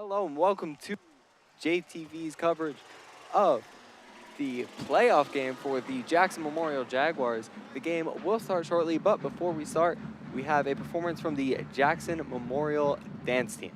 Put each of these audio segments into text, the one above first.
Hello and welcome to JTV's coverage of the playoff game for the Jackson Memorial Jaguars. The game will start shortly, but before we start, we have a performance from the Jackson Memorial dance team.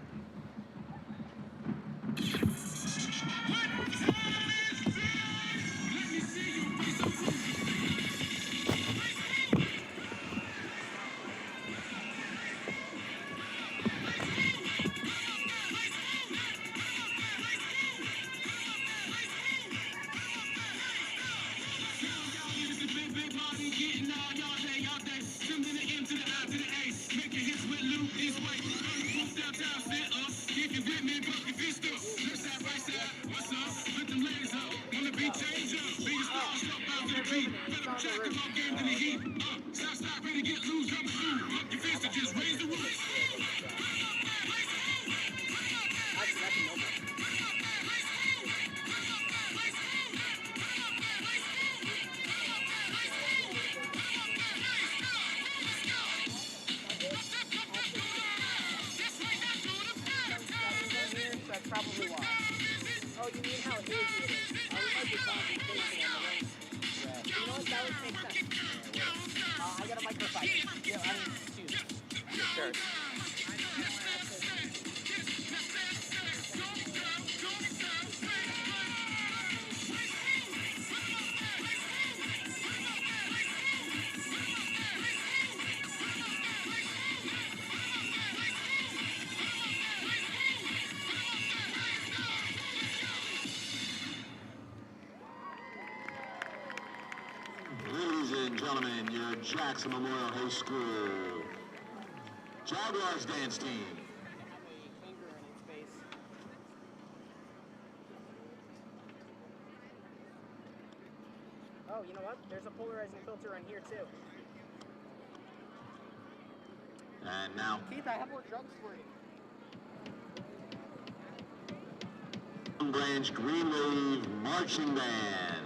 That's probably why. Oh, you mean how easy it is? I would like to concentration on the ring. Yeah. You know what? That would make sense. I got a microphone. Yeah, I mean, excuse me. Yeah, sure. Ladies and gentlemen, your Jackson Memorial High School Jaguars dance team. Have a finger in its face. Oh, you know what? There's a polarizing filter on here too. And now, Keith, I have more drugs for you. Branch Green Wave Marching Band.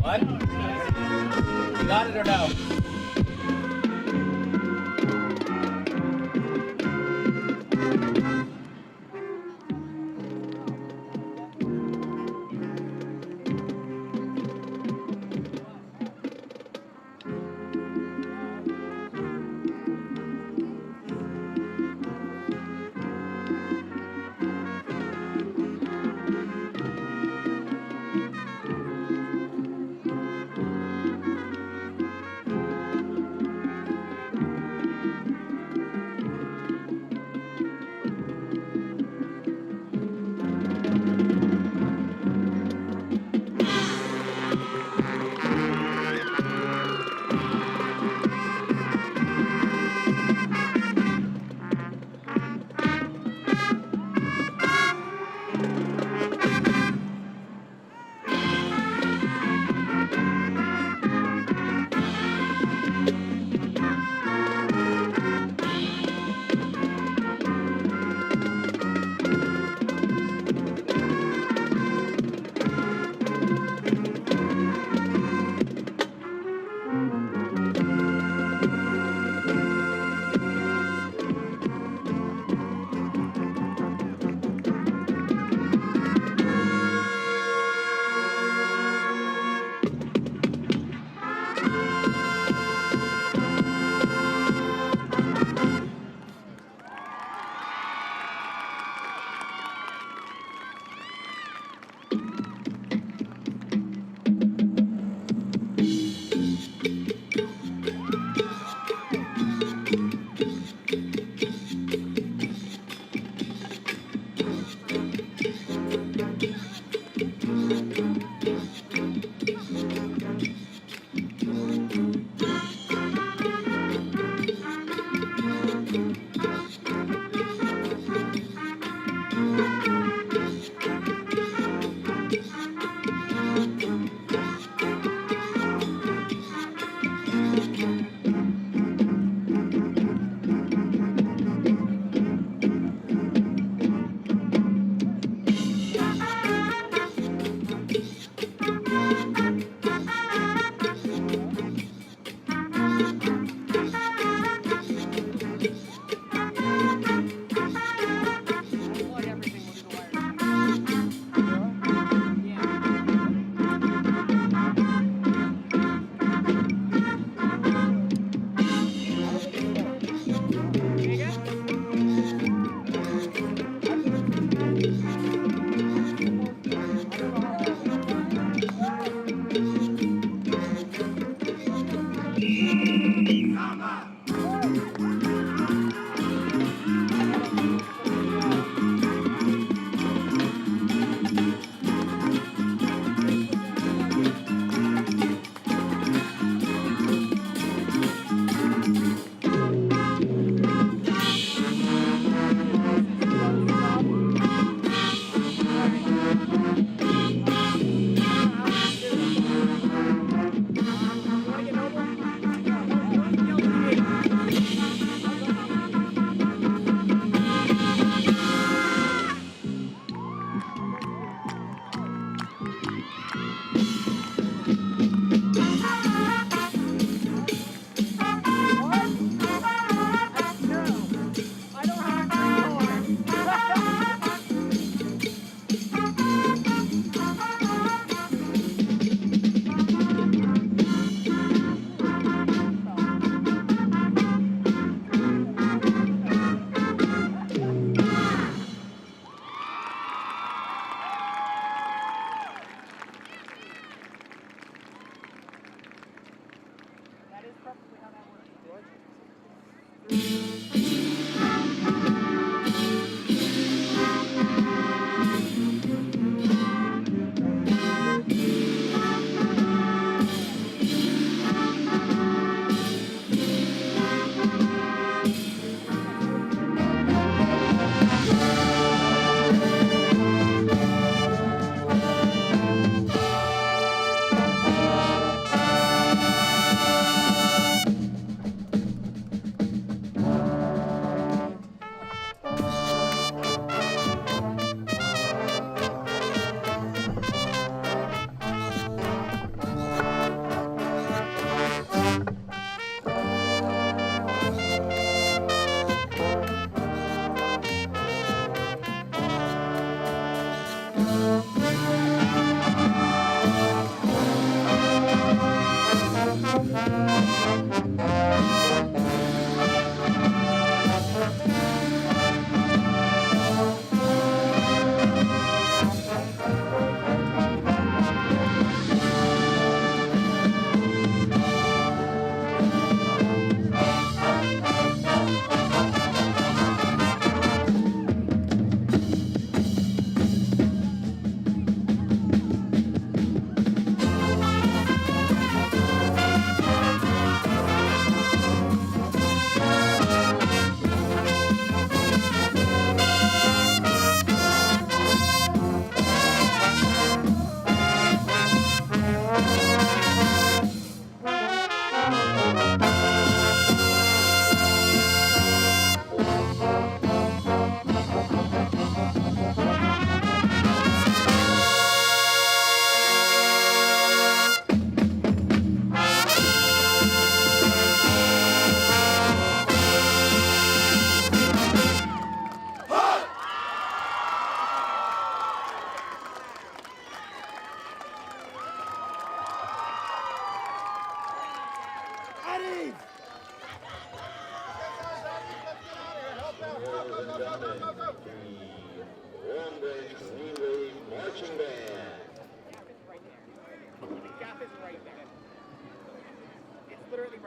What? You got it or no?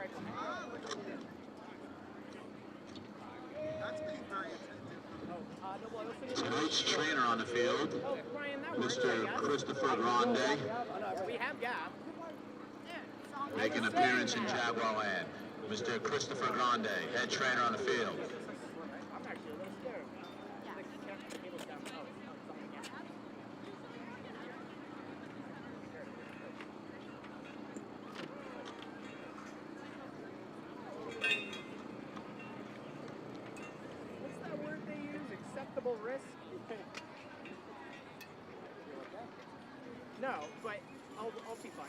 rifle. No, well, I was thinking- Tonight's trainer on the field, Oh, Brian, that works, I Mr. guess. Christopher Grande, Oh, no, we have Gap. making an appearance in Jaguar land. Mr. Christopher Grande, head trainer on the field. I'm actually a little scared. What's that word they use? Acceptable risk? No, but I'll be fine.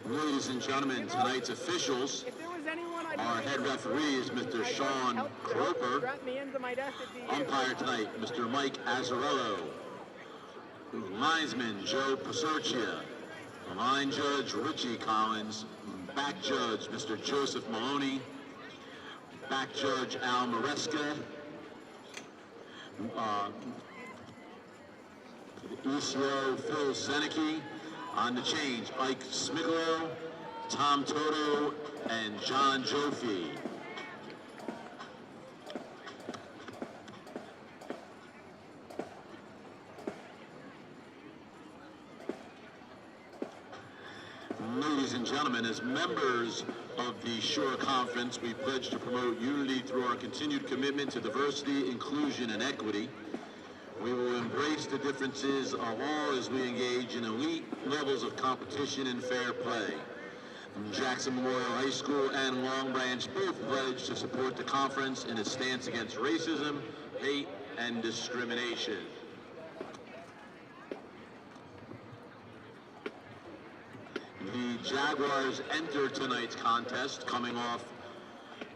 Ladies and gentlemen, tonight's officials, If there was anyone I'd our head referee is Mr. Sean Croper. strap me into my desk, it'd be you. Umpire tonight, Mr. Mike Azzarello. Linesman, Joe Pasorcia. Line judge, Richie Collins. Back judge, Mr. Joseph Maloney. Back judge, Al Maresca. ECO, Phil Seneke. On the change, Ike Smigolo, Tom Toto, and John Joffe. Ladies and gentlemen, as members of the Shore Conference, we pledge to promote unity through our continued commitment to diversity, inclusion, and equity. We will embrace the differences of all as we engage in elite levels of competition and fair play. Jackson Memorial High School and Long Branch both pledge to support the conference in its stance against racism, hate, and discrimination. The Jaguars enter tonight's contest coming off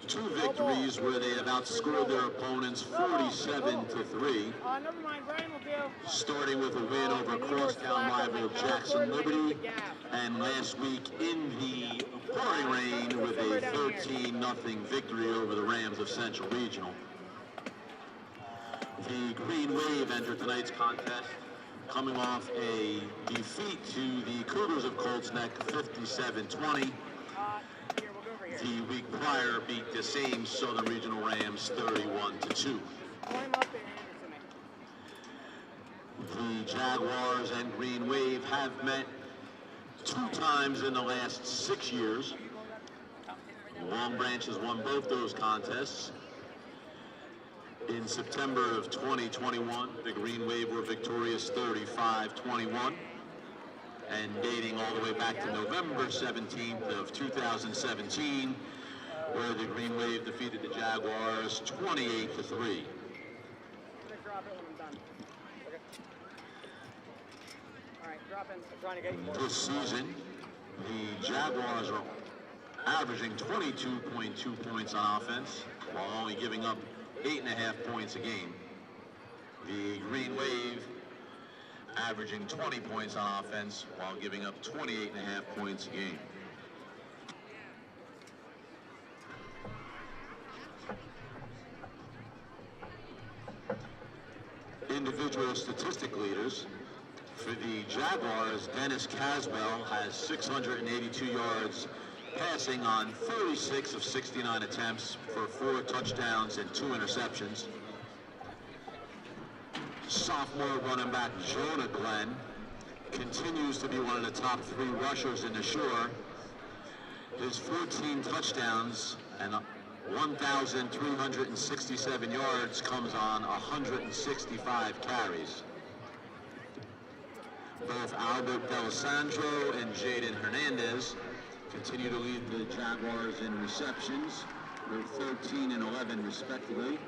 2 victories where they have outscored their opponents 47-3. Never mind, Brian will do. Starting with a win over crosstown rival Jackson Liberty, and last week in the pouring rain with a 13-0 victory over the Rams of Central Regional. The Green Wave enter tonight's contest coming off a defeat to the Cougars of Colts Neck 57-20. The week prior beat the same Southern Regional Rams 31-2. The Jaguars and Green Wave have met 2 times in the last 6 years. Long Branch has won both those contests. In September of 2021, the Green Wave were victorious 35-21. And dating all the way back to November 17th of 2017, where the Green Wave defeated the Jaguars 28-3. This season, the Jaguars are averaging 22.2 points on offense, while only giving up 8.5 points a game. The Green Wave averaging 20 points on offense while giving up 28.5 points a game. Individual statistic leaders. For the Jaguars, Dennis Caswell has 682 yards passing on 46 of 69 attempts for 4 touchdowns and 2 interceptions. Sophomore running back Jonah Glenn continues to be one of the top 3 rushers in the Shore. His 14 touchdowns and 1,367 yards comes on 165 carries. Both Albert D'Alessandro and Jaden Hernandez continue to lead the Jaguars in receptions. They're 13 and 11 respectively.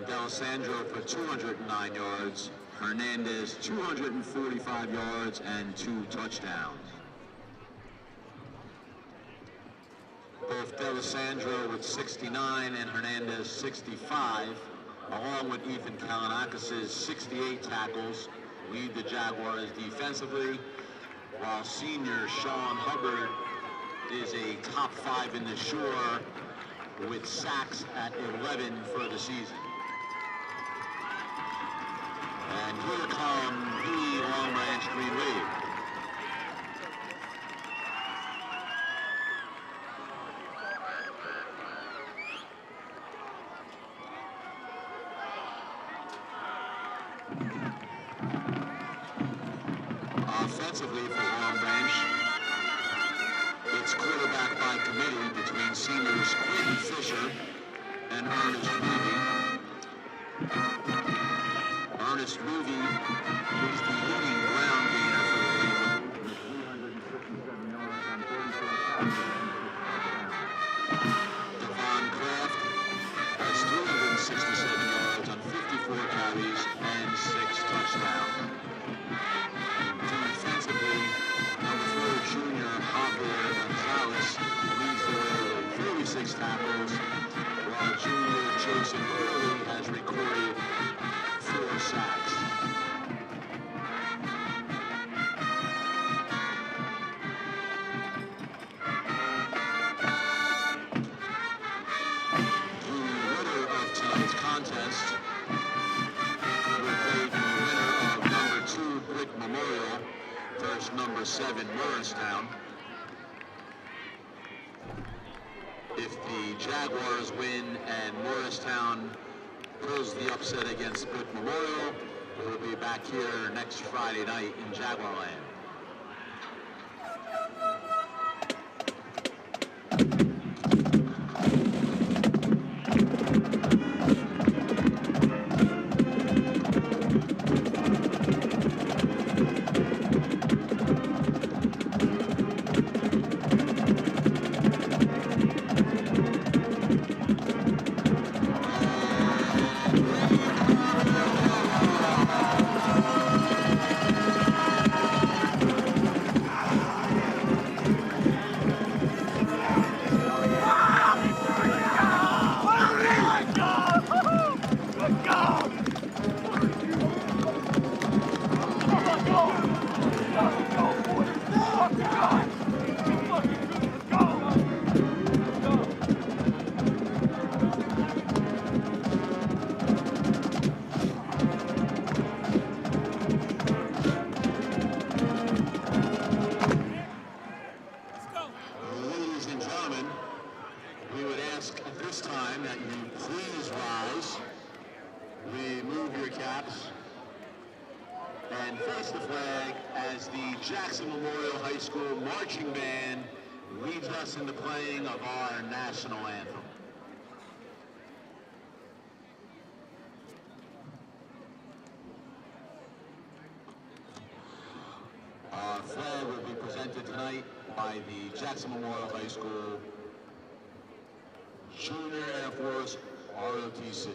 D'Alessandro for 209 yards, Hernandez 245 yards and 2 touchdowns. Both D'Alessandro with 69 and Hernandez 65, along with Ethan Kalinakis' 68 tackles, lead the Jaguars defensively, while senior Sean Hubbard is a top 5 in the Shore with sacks at 11 for the season. And here come the Long Branch Green Wave. Offensively for Long Branch, it's quarterback by committee between seniors Quinn Fisher and Ernest Ruby. Ernest Ruby is the leading ground gainer for the Cleveland. 357 yards on 34 Devon Kraft has 367 yards on 54 carries and 6 touchdowns. Defensively, number 4 junior Javier Gonzalez leads the way with 36 tackles, while junior Jason Early has recorded 4 sacks. The winner of tonight's contest will play the winner of number 2 Brick Memorial versus number 7 Morristown. If the Jaguars win and Morristown pulls the upset against Brick Memorial, we'll be back here next Friday night in Jaguarland. Ladies and gentlemen, we would ask at this time that you please rise, remove your caps, and face the flag as the Jackson Memorial High School marching band leads us in the playing of our national anthem. Our flag will be presented tonight by the Jackson Memorial High School Junior Air Force ROTC.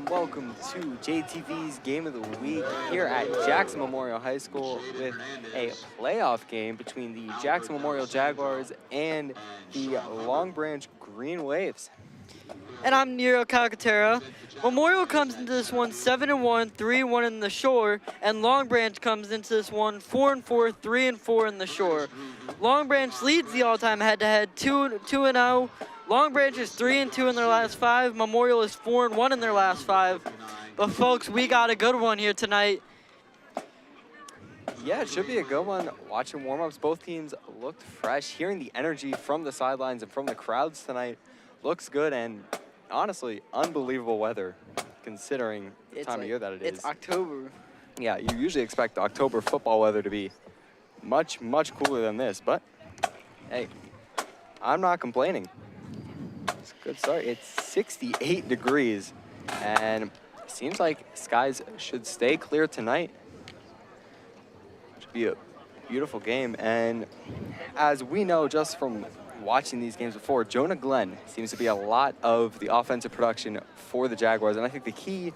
and welcome to JTV's Game of the Week here at Jackson Memorial High School with a playoff game between the Jackson Memorial Jaguars and the Long Branch Green Waves. And I'm Nero Calcaterra. Memorial comes into this one 7-1, 3-1 in the Shore, and Long Branch comes into this one 4-4, 3-4 in the Shore. Long Branch leads the all-time head-to-head 2-0. Long Branch is 3-2 in their last 5. Memorial is 4-1 in their last 5. But folks, we got a good one here tonight. Yeah, it should be a good one. Watching warm-ups, both teams looked fresh. Hearing the energy from the sidelines and from the crowds tonight looks good, and honestly, unbelievable weather considering the time of year that it is. It's October. Yeah, you usually expect October football weather to be much, much cooler than this, but hey, I'm not complaining. It's a good start. It's 68 degrees, and it seems like skies should stay clear tonight. Should be a beautiful game, and as we know just from watching these games before, Jonah Glenn seems to be a lot of the offensive production for the Jaguars, and I think the key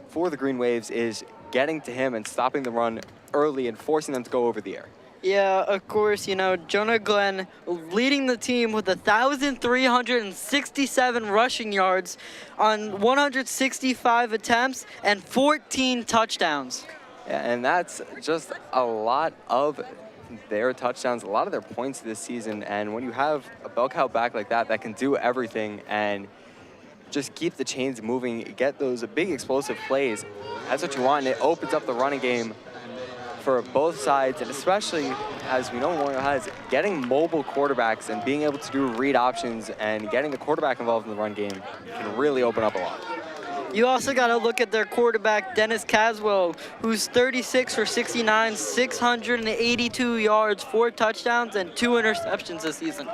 for the Green Waves is getting to him and stopping the run early and forcing them to go over the air. Yeah, of course, you know, Jonah Glenn leading the team with 1,367 rushing yards on 165 attempts and 14 touchdowns. Yeah, and that's just a lot of their touchdowns, a lot of their points this season, and when you have a bell cow back like that can do everything and just keep the chains moving, get those big explosive plays, that's what you want, and it opens up the running game for both sides, and especially, as we know Memorial has, getting mobile quarterbacks and being able to do read options and getting the quarterback involved in the run game can really open up a lot. You also got to look at their quarterback, Dennis Caswell, who's 36 for 69, 682 yards, 4 touchdowns, and 2 interceptions this season.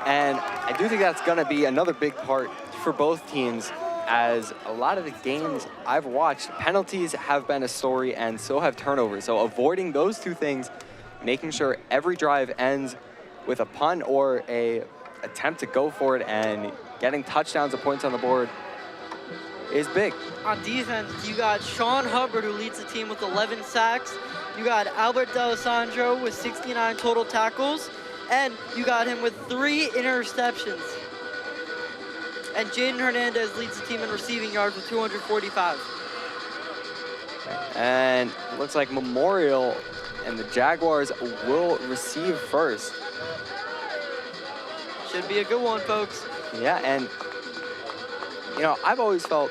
And I do think that's going to be another big part for both teams, as a lot of the games I've watched, penalties have been a story and so have turnovers. So avoiding those two things, making sure every drive ends with a punt or a attempt to go for it and getting touchdowns and points on the board is big. On defense, you got Sean Hubbard, who leads the team with 11 sacks. You got Albert D'Alessandro with 69 total tackles. And you got him with 3 interceptions. And Jaden Hernandez leads the team in receiving yards with 245. And it looks like Memorial and the Jaguars will receive first. Should be a good one, folks. Yeah, and you know, I've always felt,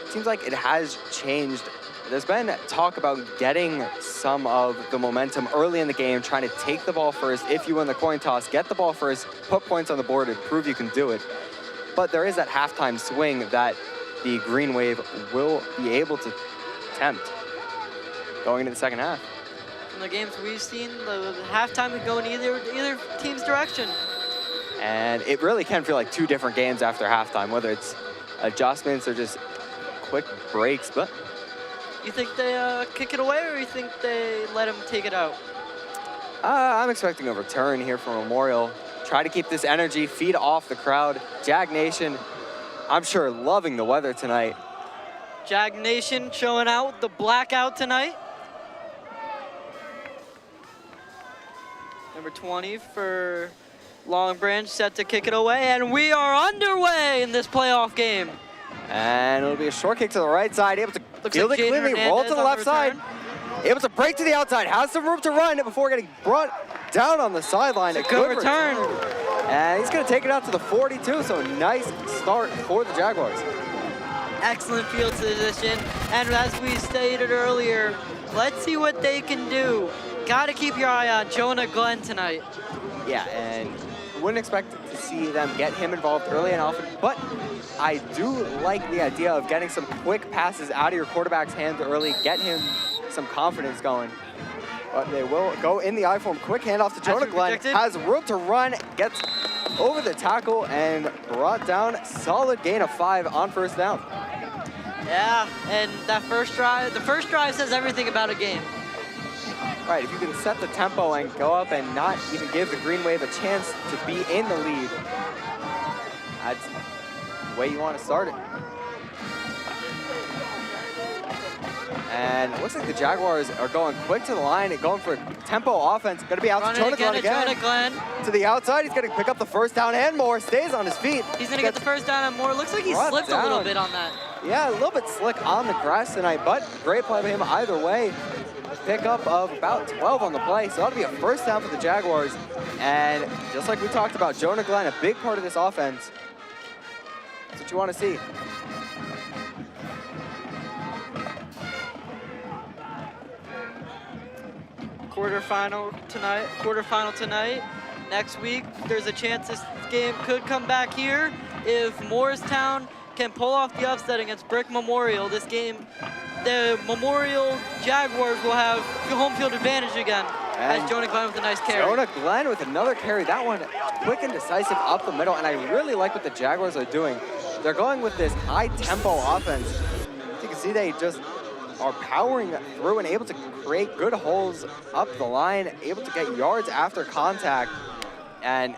it seems like it has changed. There's been talk about getting some of the momentum early in the game, trying to take the ball first. If you win the coin toss, get the ball first, put points on the board, and prove you can do it. But there is that halftime swing that the Green Wave will be able to attempt going into the second half. In the games we've seen, the halftime could go in either team's direction. And it really can feel like 2 different games after halftime, whether it's adjustments or just quick breaks. But you think they kick it away, or you think they let them take it out? I'm expecting a return here from Memorial. Try to keep this energy, feed off the crowd. Jag Nation, I'm sure, loving the weather tonight. Jag Nation showing out the blackout tonight. Number 20 for Long Branch set to kick it away, and we are underway in this playoff game. And it'll be a short kick to the right side, able to field like it cleanly, roll to the left side. Able to break to the outside, has some room to run before getting brought down on the sideline. A good return. And he's going to take it out to the 42, so nice start for the Jaguars. Excellent field position, and as we stated earlier, let's see what they can do. Got to keep your eye on Jonah Glenn tonight. Yeah, and wouldn't expect to see them get him involved early and often, but I do like the idea of getting some quick passes out of your quarterback's hands early, get him some confidence going. But they will go in the I form. Quick handoff to Jonah Glenn. Has room to run, gets over the tackle and brought down. Solid gain of 5 on first down. Yeah, and that first drive, the first drive says everything about a game. Right, if you can set the tempo and go up and not even give the Green Wave a chance to be in the lead, that's the way you want to start it. And it looks like the Jaguars are going quick to the line and going for tempo offense. Going to be out to Jonah Glenn again. Jonah Glenn. To the outside, he's going to pick up the first down and more. Stays on his feet. He's going to get the first down and more. Looks like he slipped a little bit on that. Yeah, a little bit slick on the grass tonight, but great play by him either way. Pickup of about 12 on the play, so that'll be a first down for the Jaguars. And just like we talked about, Jonah Glenn, a big part of this offense. That's what you want to see. Quarterfinal tonight. Next week, there's a chance this game could come back here. If Morristown can pull off the upset against Brick Memorial, this game, the Memorial Jaguars will have home field advantage again. And as Jonah Glenn with a nice carry. Jonah Glenn with another carry. That one quick and decisive up the middle, and I really like what the Jaguars are doing. They're going with this high-tempo offense. As you can see, they just are powering through and able to create good holes up the line, able to get yards after contact, and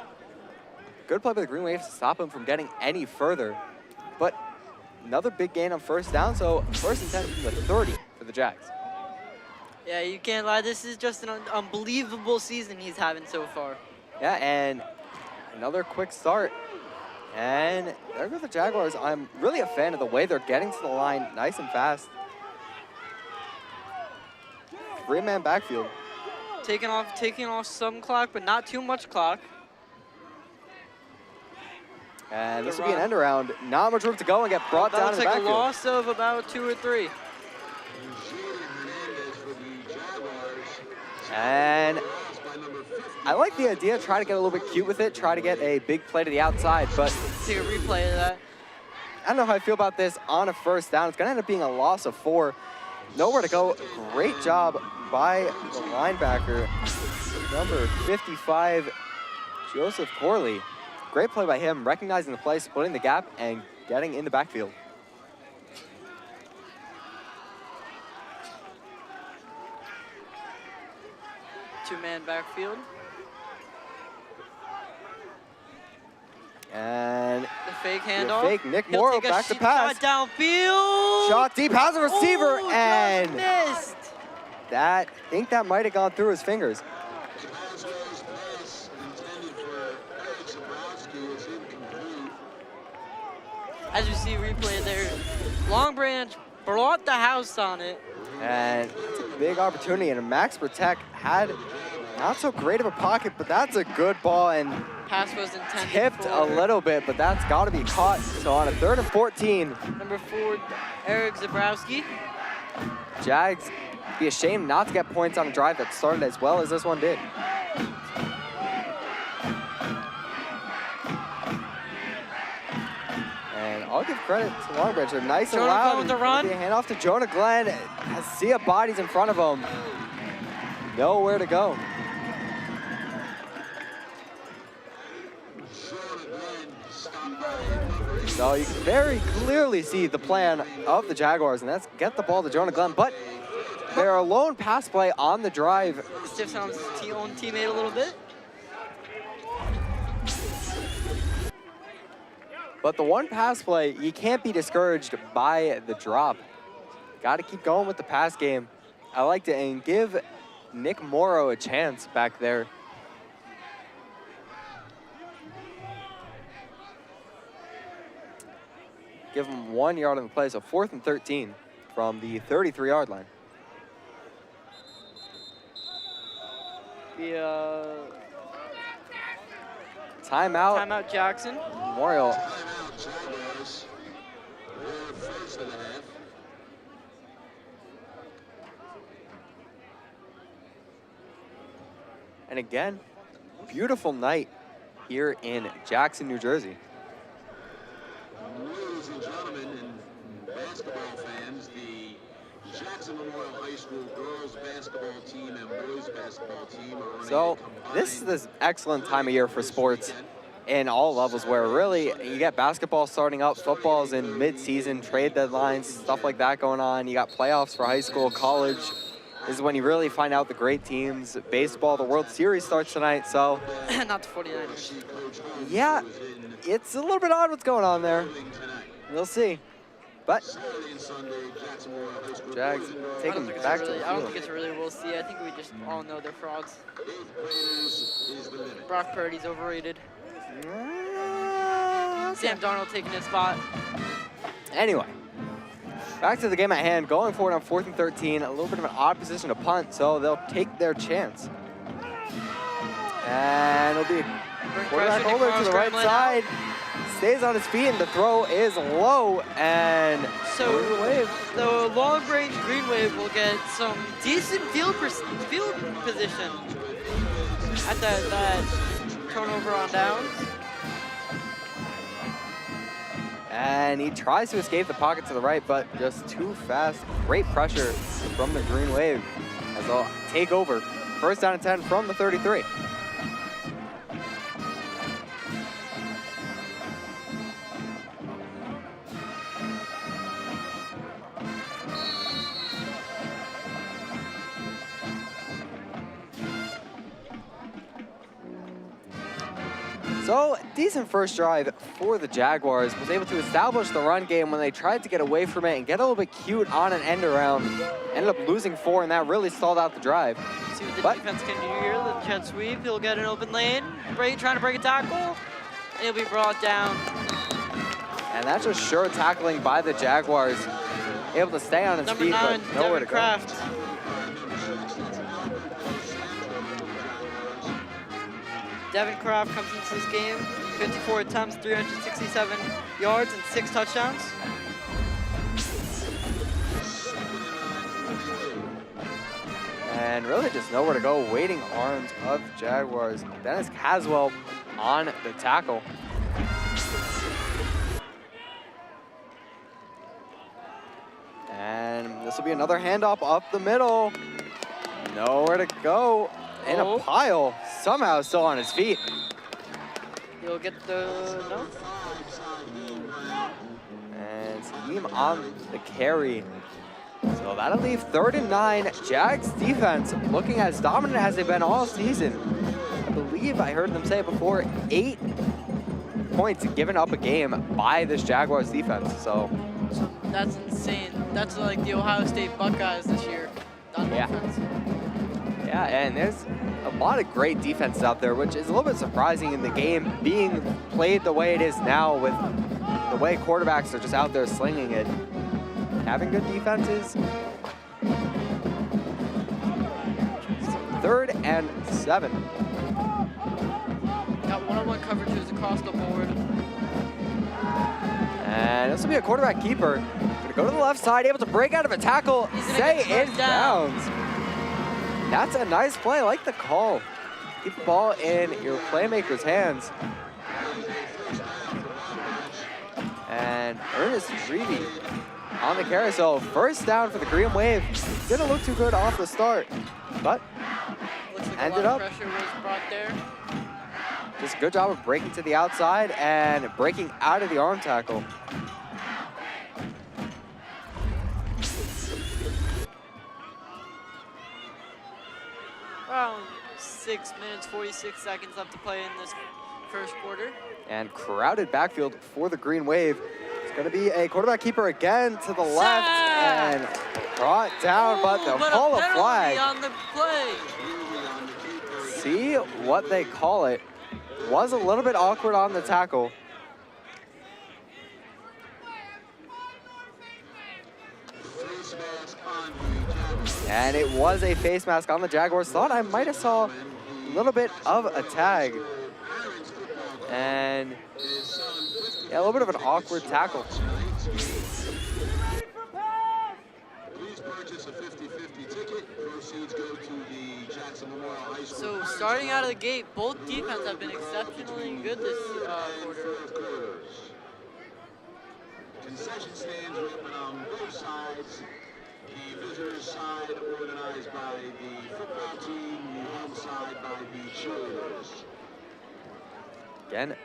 good play by the Green Waves to stop them from getting any further. But another big gain on first down, so first and 10 from the 30 for the Jags. Yeah, you can't lie. This is just an unbelievable season he's having so far. Yeah, and another quick start. And there go the Jaguars. I'm really a fan of the way they're getting to the line nice and fast. Three-man backfield. Taking off some clock, but not too much clock. And this will be an end around. Not much room to go and get brought down in the backfield. Looks like a loss of about 2 or 3. And I like the idea, try to get a little bit cute with it, try to get a big play to the outside, but take a replay of that. I don't know how I feel about this on a first down. It's gonna end up being a loss of 4. Nowhere to go. Great job by the linebacker, number 55, Joseph Corley. Great play by him, recognizing the play, splitting the gap, and getting in the backfield. Two-man backfield. And the fake handoff. The fake Nick Morrow back to pass. Shot downfield. Shot deep, has a receiver, and missed. I think that might have gone through his fingers. As you see replay there, Long Branch brought the house on it. And it's a big opportunity, and Max Bertek had not so great of a pocket, but that's a good ball, and pass was intended tipped a little bit, but that's got to be caught. So on a 3rd and 14. Number 4, Eric Zabrowski. Jags be ashamed not to get points on a drive that started as well as this one did. And I'll give credit to Long Branch. They're nice and loud. With the run. A handoff to Jonah Glenn. Has sea of bodies in front of him. Nowhere to go. So you can very clearly see the plan of the Jaguars, and that's get the ball to Jonah Glenn. But they're a lone pass play on the drive. Stiffs on his own teammate a little bit. But the one pass play, you can't be discouraged by the drop. Got to keep going with the pass game. I liked it, and give Nick Morrow a chance back there. Give him 1 yard on the play, so 4th and 13 from the 33-yard line. Timeout Jackson. Memorial. And again, beautiful night here in Jackson, New Jersey. Ladies and gentlemen and basketball fans, the Jackson Memorial High School girls basketball team and boys basketball team are running. So this is this excellent time of year for sports in all levels, where really you get basketball starting up, football's in mid-season, trade deadlines, stuff like that going on. You got playoffs for high school, college. This is when you really find out the great teams. Baseball, the World Series starts tonight, so. Not the 49ers. Yeah, it's a little bit odd what's going on there. We'll see. But Saturday and Sunday, Jackson Memorial High School. Jags take them back to the I don't field. think it's really we'll see. I think we just all know they're frauds. 8th graders is the minute. Brock Purdy's overrated. Okay. Sam Darnold taking his spot. Anyway, back to the game at hand. Going forward on 4th and 13. A little bit of an odd position to punt, so they'll take their chance. And it'll be quarterback over to the right side. Stays on his feet, and the throw is low. And So Green Wave. the long range Green Wave will get some decent field position at that turnover on downs. And he tries to escape the pocket to the right, but just too fast. Great pressure from the Green Wave as they'll take over. 1st down and 10 from the 33. So, decent first drive for the Jaguars. Was able to establish the run game when they tried to get away from it and get a little bit cute on an end around. Ended up losing 4, and that really stalled out the drive. See what the But- defense can do here. The jet sweep. He'll get an open lane. Trying to break a tackle. And he'll be brought down. And that's just sure tackling by the Jaguars. Able to stay on his Number feet, 9, but nowhere Devin to Kraft. Devin Kraft comes into this game. 54 attempts, 367 yards, and 6 touchdowns. And really just nowhere to go. Waiting arms of Jaguars. Dennis Caswell on the tackle. And this will be another handoff up the middle. Nowhere to go. In a Oh. pile. Somehow still on his feet. He'll get the no. And Saheem on the carry. So that'll leave 3rd and 9. Jags defense looking as dominant as they've been all season. I believe I heard them say it before, 8 points given up a game by this Jaguars defense. So That's insane. That's like the Ohio State Buckeyes this year on Yeah. defense. yeah, and there's a lot of great defenses out there, which is a little bit surprising in the game being played the way it is now with the way quarterbacks are just out there slinging it. Having good defenses. 3rd and 7. Got one-on-one coverages across the board. And this will be a quarterback keeper. Gonna go to the left side, able to break out of a tackle, He's gonna stay get in first down. bounds. That's a nice play, I like the call. Keep the ball in your playmaker's hands. And Ernest Reedy on the carry. So 1st down for the Green Wave. Didn't look too good off the start, but Looks like Ended a up- lot of pressure was brought there. just a good job of breaking to the outside and breaking out of the arm tackle. Around 6 minutes, 46 seconds left to play in this first quarter. And crowded backfield for the Green Wave. It's going to be a quarterback keeper again to the left and brought down, but they'll But call a penalty flag. on the play. See what they call it. Was a little bit awkward on the tackle. Face mask on the Jaguars. And it was a face mask on the Jaguars. Thought I might have saw a little bit of a tag. And yeah, a little bit of an awkward tackle. Please purchase a 50/50 ticket. Proceeds go to the Jackson Memorial High School. So starting out of the gate, both defenses have been exceptionally good this quarter. Concession stands open on both sides. The visitors side organized by the football team, the home side by the cheerleaders. Again.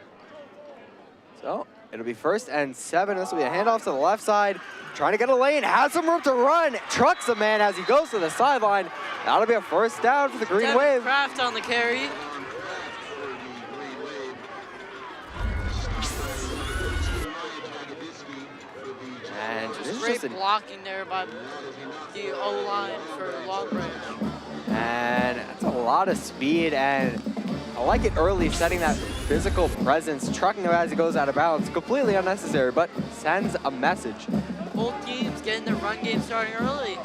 So it'll be 1st and 7. This will be a handoff to the left side. Trying to get a lane, has some room to run. Trucks the man as he goes to the sideline. That'll be a 1st down for the Green Devin Wave. Kraft on the carry. And This is Great just an blocking there by the O-line for Long Branch. And that's a lot of speed, and I like it early, setting that physical presence, trucking him as he goes out of bounds. Completely unnecessary, but sends a message. Both teams getting their run game starting early.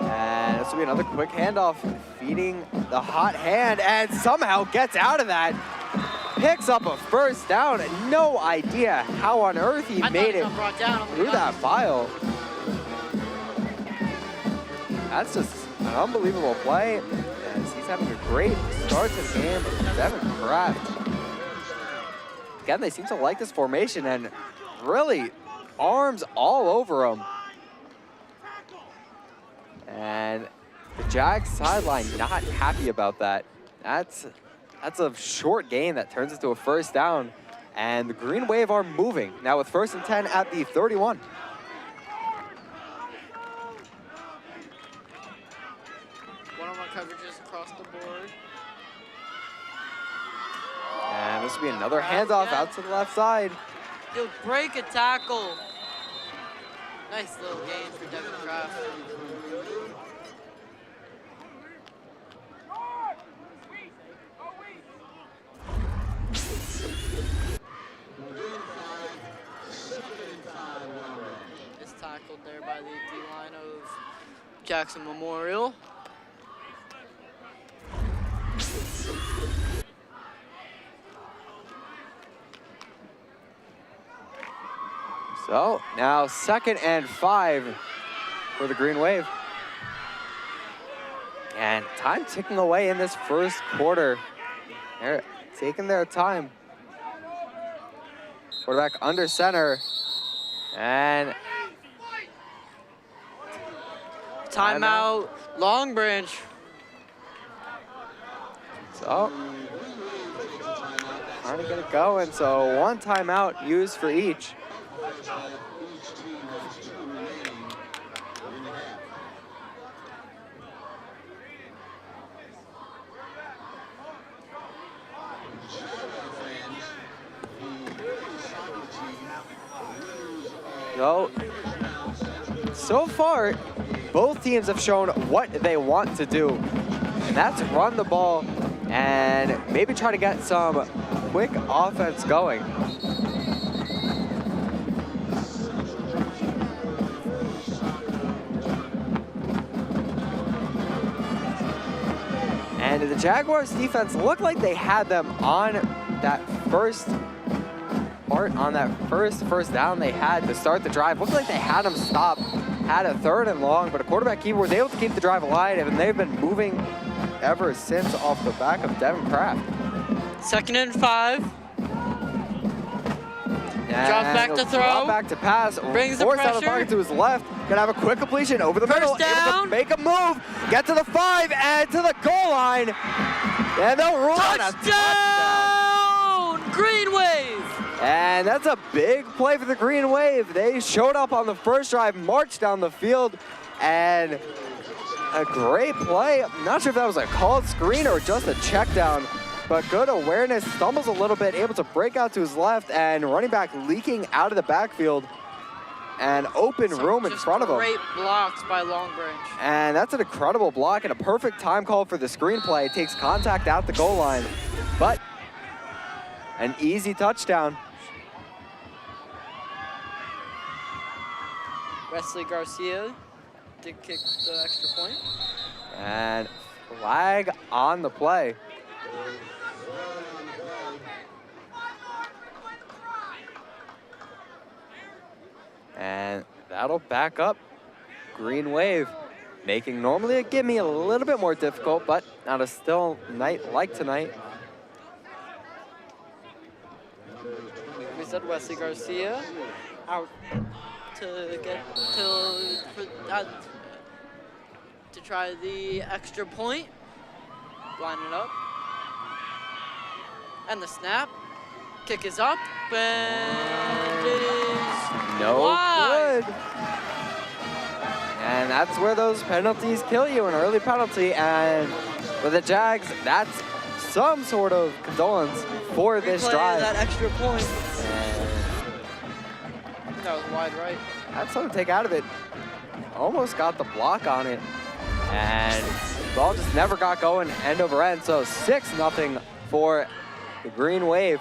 And this will be another quick handoff, feeding the hot hand, and somehow gets out of that. Picks up a first down. No idea how on earth he made it Brought down. through that file. That's just an unbelievable play, as he's having a great start to the game. Devin Kraft. Again, they seem to like this formation and really arms all over him. And the Jags sideline not happy about that. That's a short gain that turns into a first down. And the Green Wave are moving now with 1st and 10 at the 31. One-on-one coverages across the board. And this will be another handoff out to the left side. He'll break a tackle. Nice little gain for Devin Kraft. Is tackled there by the D-line of Jackson Memorial. So now 2nd and 5 for the Green Wave. And time ticking away in this first quarter. They're taking their time. Quarterback under center. And Timeout, Long Branch. so trying to get it going. So 1 timeout used for each. So far, both teams have shown what they want to do, and that's run the ball and maybe try to get some quick offense going. And the Jaguars defense looked like they had them on that first first down they had to start the drive. Looked like they had them stopped, had a 3rd and long, but a quarterback keeper was able to keep the drive alive, and they've been moving ever since off the back of Devin Kraft. 2nd and 5. Drops back to throw. Drop back to pass. Brings the Forced out of the pressure. pocket to his left. Gonna have a quick completion over the middle. First down. Able to make a move. Get to the 5 and to the goal line. And they'll rule on a touchdown. Green Wave. And that's a big play for the Green Wave. They showed up on the first drive, marched down the field, and a great play. I'm not sure if that was a called screen or just a check down, but good awareness, stumbles a little bit, able to break out to his left, and running back leaking out of the backfield, and open room in front of him. Great blocks by Long Branch. And that's an incredible block and a perfect time call for the screenplay. It takes contact out the goal line, but an easy touchdown. Wesley Garcia did kick the extra point. And flag on the play. And that'll back up Green Wave, making normally a gimme a little bit more difficult, but on a still night like tonight. We said Wesley Garcia out to get to try the extra point. Line it up. And the snap. Kick is up, and it is No wide. good. And that's where those penalties kill you, an early penalty, and For the Jags, that's some sort of condolence for this Replay drive. that extra point. And That was wide right. that's something to take out of it. Almost got the block on it. And the ball just never got going end over end. So 6-0 for the Green Wave.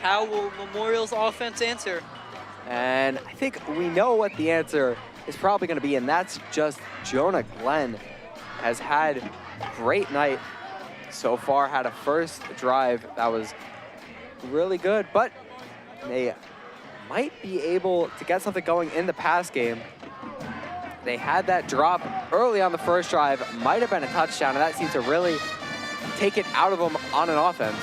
How will Memorial's offense answer? And I think we know what the answer is probably going to be, and that's just Jonah Glenn has had a great night so far, had a first drive that was really good, but they might be able to get something going in the pass game. They had that drop early on the first drive, might have been a touchdown, and that seemed to really take it out of them on an offense.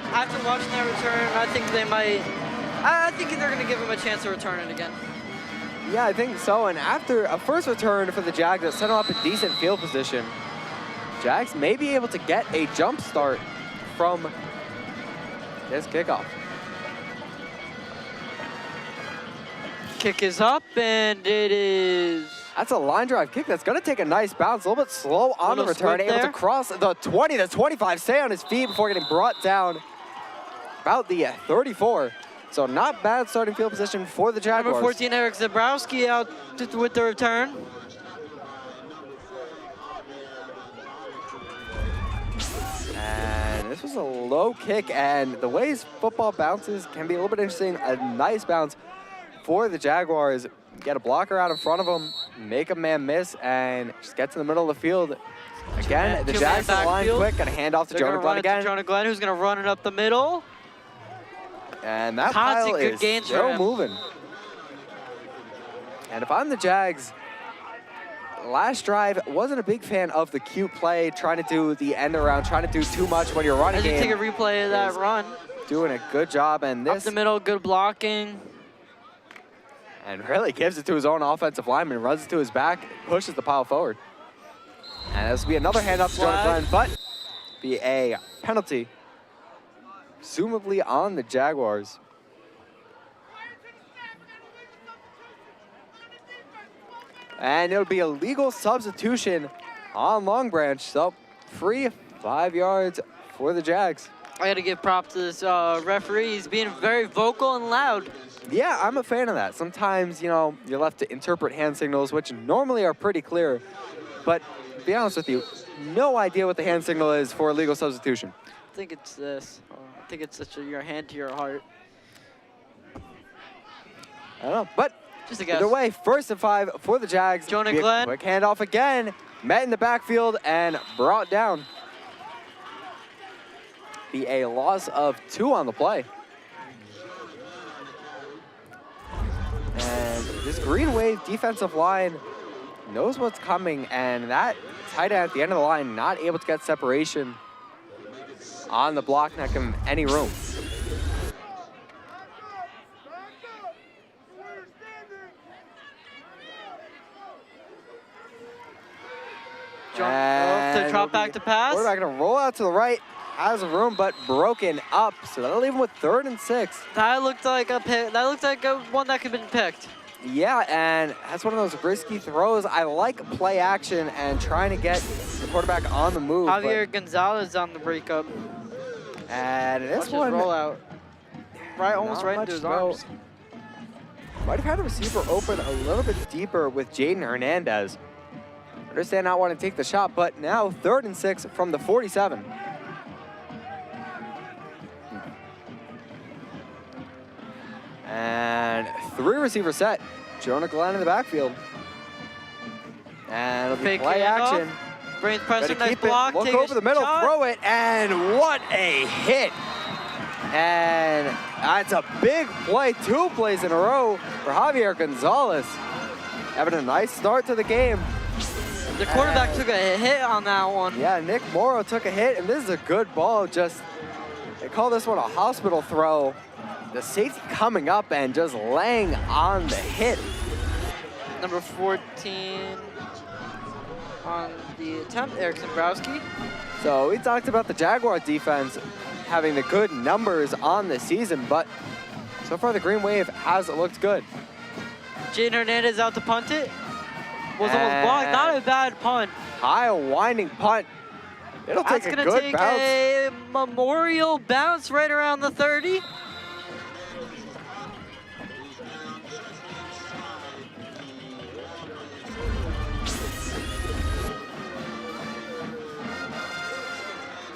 After watching that return, I think they might. I think they're going to give him a chance to return it again. Yeah, I think so. And after a first return for the Jags that set them up in decent field position, Jags may be able to get a jump start from this kickoff. Kick is up, and it is. That's a line drive kick that's going to take a nice bounce, a little bit slow on the return, able to cross the 20, the 25, stay on his feet before getting brought down about the 34. So not bad starting field position for the Jaguars. Number 14, Eric Zabrowski out with the return. And this was a low kick, and the ways football bounces can be a little bit interesting. A nice bounce for the Jaguars. Get a blocker out in front of them, make a man miss, and just get to the middle of the field. Again, the Jags are line quick, gonna hand off to Jonah Glenn again. Jonah Glenn, who's gonna run it up the middle. And that pile good is gains for still him. moving. And if I'm the Jags, last drive, wasn't a big fan of the cute play, trying to do the end around, trying to do too much when you're running As you game. take a replay of that run. Doing a good job, and Up this the middle, good blocking. and really gives it to his own offensive lineman, runs it to his back, pushes the pile forward. And this will be another handoff to Jonah Glenn, but be a penalty, presumably on the Jaguars. And it'll be a legal substitution on Long Branch, so free 5 yards for the Jags. I gotta give props to this referee. He's being very vocal and loud. Yeah, I'm a fan of that. Sometimes, you know, you're left to interpret hand signals, which normally are pretty clear. But to be honest with you, no idea what the hand signal is for a legal substitution. I think it's this. I think it's your hand to your heart. I don't know, but Just a guess. either way, 1st and 5 for the Jags. Jonah Be a Glenn. Quick handoff again, met in the backfield and brought down. Be a loss of 2 on the play. And this Green Wave defensive line knows what's coming, and that tight end at the end of the line not able to get separation on the block, not giving him any room. To drop back to pass. Quarterback gonna roll out to the right, has room, but broken up. So that'll leave him with 3rd and 6. That looked like a pick. That looked like one that could have been picked. Yeah, and that's one of those risky throws. I like play action and trying to get the quarterback on the move. Javier Gonzalez on the breakup. And this Watch one, his rollout. Right, almost not right into much his go. arms. Might have had a receiver open a little bit deeper with Jaden Hernandez. Understand not wanting to take the shot, but now 3rd and 6 from the 47. And 3 receiver set. Jonah Glenn in the backfield. And it'll be Fake play handoff. action. Brains Ready pressure, to nice keep block. it, look take a over the middle, shot. throw it, and what a hit. And that's a big play, 2 plays in a row for Javier Gonzalez. Having a nice start to the game. The quarterback took a hit on that one. Yeah, Nick Morrow took a hit, and this is a good ball. Just, they call this one a hospital throw. The safety coming up and just laying on the hit. Number 14. on the attempt, Eric Zambrowski. So we talked about the Jaguar defense having the good numbers on the season, but so far the Green Wave has looked good. Jaden Hernandez out to punt it. Was almost blocked. Not a bad punt. High winding punt. It'll take a good bounce. That's gonna take a Memorial bounce right around the 30.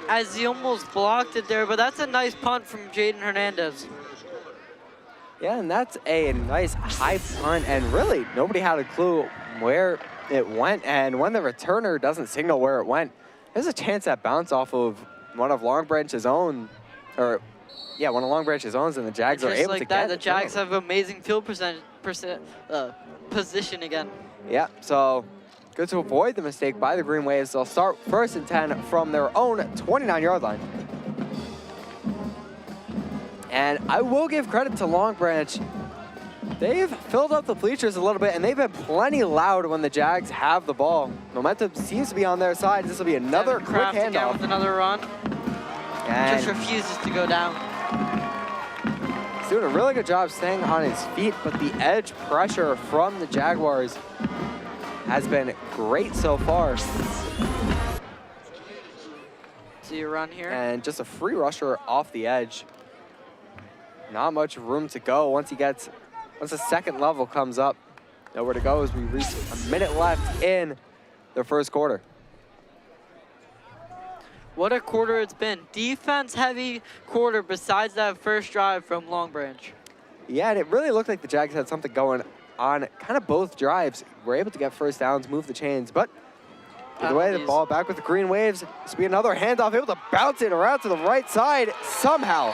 As he almost blocked it there, but that's a nice punt from Jaden Hernandez. Yeah, and that's a nice high punt, and really nobody had a clue where it went, and when the returner doesn't signal where it went, there's a chance that bounce off of one of Long Branch's own, one of Long Branch's owns, and the Jags are able to get it. The Jags have amazing field position again. Yeah, so good to avoid the mistake by the Green Waves. They'll start 1st and 10 from their own 29-yard line. And I will give credit to Long Branch. They've filled up the bleachers a little bit, and they've been plenty loud when the Jags have the ball. Momentum seems to be on their side. This will be another quick handoff. Again with another run. And just refuses to go down. He's doing a really good job staying on his feet, but the edge pressure from the Jaguars has been great so far. See a run here. And just a free rusher off the edge. Not much room to go once the second level comes up. Nowhere to go as we reach a minute left in the first quarter. What a quarter it's been. Defense-heavy quarter besides that first drive from Long Branch. Yeah, and it really looked like the Jags had something going on kind of both drives. We're able to get first downs, move the chains, but either way, the ball back with the Green Waves. This will be another handoff, able to bounce it around to the right side somehow.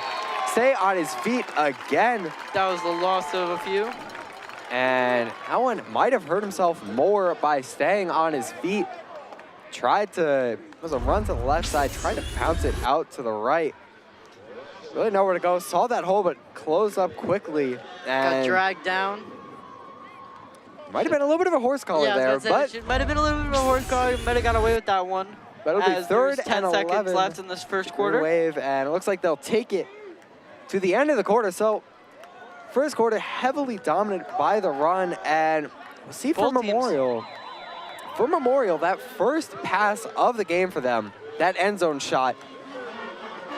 Stay on his feet again. That was the loss of a few. And Allen might have hurt himself more by staying on his feet. Was a run to the left side, tried to bounce it out to the right. Really nowhere to go. Saw that hole, but closed up quickly. And got dragged down. Might have been a little bit of a horse collar there, but it might have been a little bit of a horse collar. Might have got away with that one. But it'll be 3rd and 11. 10 seconds left in this first quarter. Wave, and it looks like they'll take it to the end of the quarter. So first quarter heavily dominated by the run, and we'll see for Memorial. For Memorial, that first pass of the game for them, that end zone shot,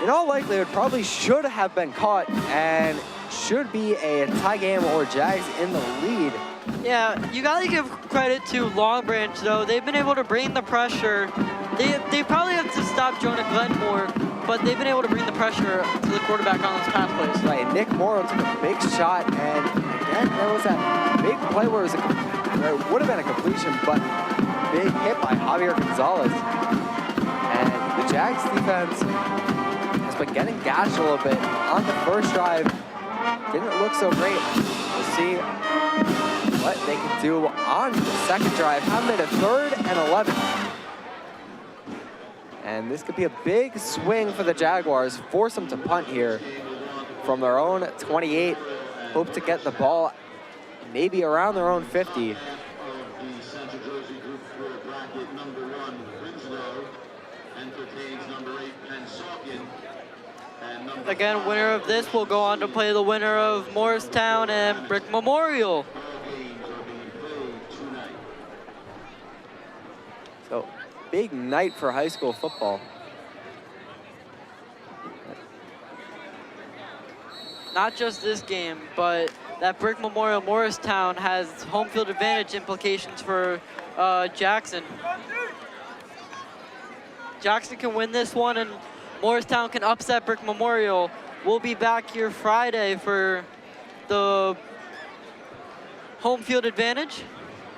in all likelihood probably should have been caught and should be a tie game or Jags in the lead. Yeah, you gotta give credit to Long Branch though. They've been able to bring the pressure. They probably have to stop Jonah Glenmore, but they've been able to bring the pressure to the quarterback on those pass plays. Right, Nick Morrow took a big shot, and again, there was that big play where it would have been a completion, but big hit by Javier Gonzalez. And the Jags defense has been getting gashed a little bit on the first drive. Didn't look so great. We'll see what they can do on the second drive. Have them at a 3rd and 11. And this could be a big swing for the Jaguars. Force them to punt here from their own 28. Hope to get the ball maybe around their own 50. Again, winner of this will go on to play the winner of Morristown and Brick Memorial. So, big night for high school football. Not just this game, but that Brick Memorial Morristown has home field advantage implications for Jackson. Jackson can win this one and Morristown can upset Brick Memorial. We'll be back here Friday for the home field advantage.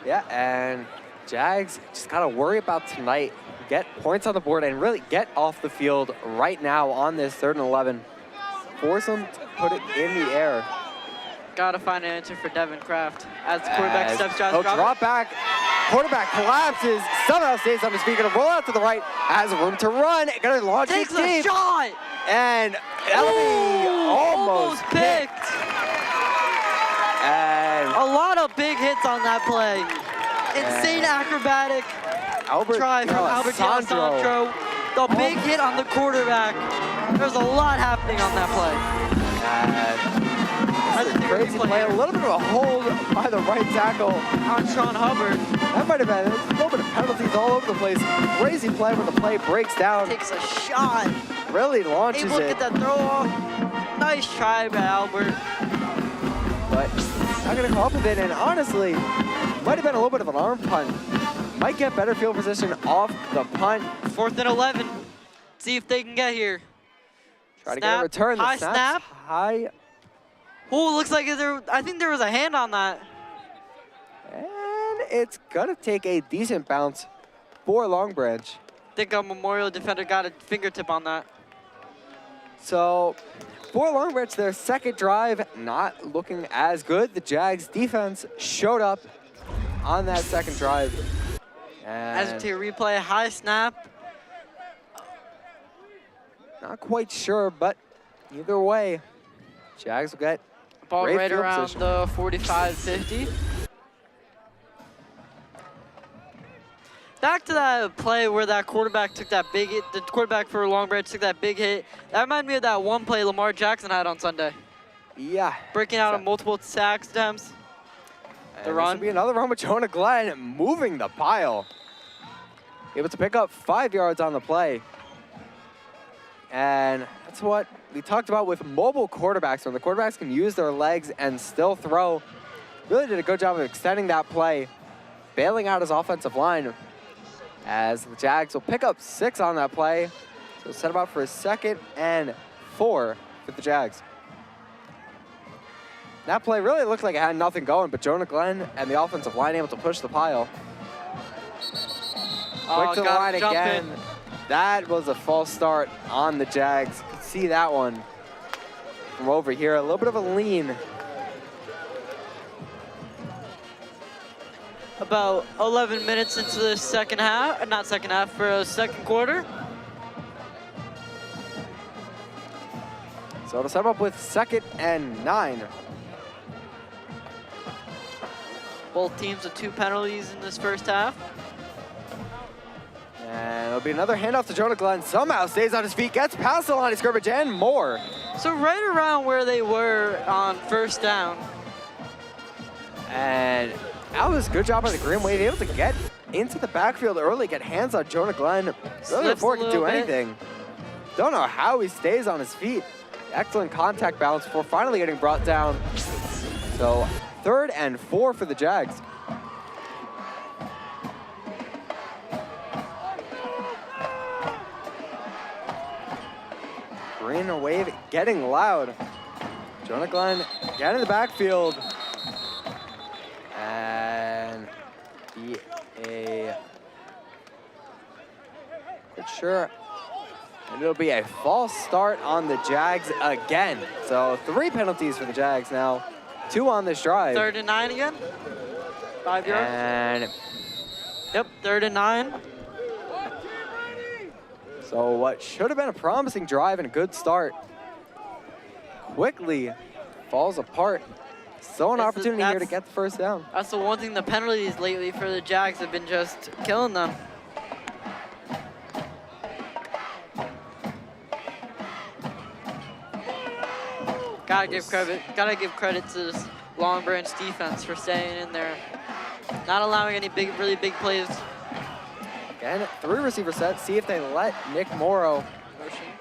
Yeah, and Jags just gotta worry about tonight. Get points on the board and really get off the field right now on this 3rd and 11. Force them to put it in the air. Gotta find an answer for Devin Kraft as the quarterback steps down. Drop back. Quarterback collapses, somehow stays on his feet, gonna roll out to the right, has room to run, gonna launch it Takes deep. a shot! And that'll be almost picked. And a lot of big hits on that play. Insane acrobatic. Albert try from Albert Alessandro. D'Alessandro. The big hit on the quarterback. There's a lot happening on that play. That's a crazy play. A little bit of a hold by the right tackle on Sean Hubbard. That might have been a little bit of penalties all over the place. Crazy play when the play breaks down. Takes a shot. Really launches Able to get that throw off. Nice try by Albert. But not going to come up with it. And honestly, might have been a little bit of an arm punt. Might get better field position off the punt. 4th and 11. See if they can get here. Try to get a return. High snap. High. Oh, looks like I think there was a hand on that. And it's going to take a decent bounce for Long Branch. I think a Memorial defender got a fingertip on that. So for Long Branch, their second drive not looking as good. The Jags defense showed up on that second drive. And as to replay, high snap. Not quite sure, but either way, Jags will get ball great right field around position. the 45-50. Back to that play where that quarterback took that big hit. The quarterback for Long Branch took that big hit. That reminded me of that one play Lamar Jackson had on Sunday. Yeah. Breaking out of multiple sack attempts. The run. This will be another run with Jonah Glenn moving the pile. Able to pick up 5 yards on the play. And that's what we talked about with mobile quarterbacks. When the quarterbacks can use their legs and still throw. Really did a good job of extending that play, bailing out his offensive line. As the Jags will pick up 6 on that play. So set him up for a 2nd and 4 for the Jags. That play really looked like it had nothing going, but Jonah Glenn and the offensive line able to push the pile. Quick to the line again. That was a false start on the Jags. You can see that one from over here. A little bit of a lean. About 11 minutes into the second half, not second half, for a second quarter. So it'll set up with 2nd and 9. Both teams with 2 penalties in this first half. And it'll be another handoff to Jonah Glenn. Somehow stays on his feet, gets past the line of scrimmage and more. So right around where they were on first down. And that was a good job by the Green Wave, able to get into the backfield early, get hands on Jonah Glenn really before he can do anything. Don't know how he stays on his feet. Excellent contact balance before finally getting brought down. So 3rd and 4 for the Jags. Green Wave getting loud. Jonah Glenn get in the backfield. And be a good sure. And it'll be a false start on the Jags again. So 3 penalties for the Jags now. 2 on this drive. 3rd and 9 again. 5 yards. And yep, 3rd and 9. so what should have been a promising drive and a good start quickly falls apart. Still an opportunity here to get the first down. That's the one thing, the penalties lately for the Jags have been just killing them. Gotta give credit to this Long Branch defense for staying in there, not allowing any really big plays. Again, 3 receiver set. See if they let Nick Morrow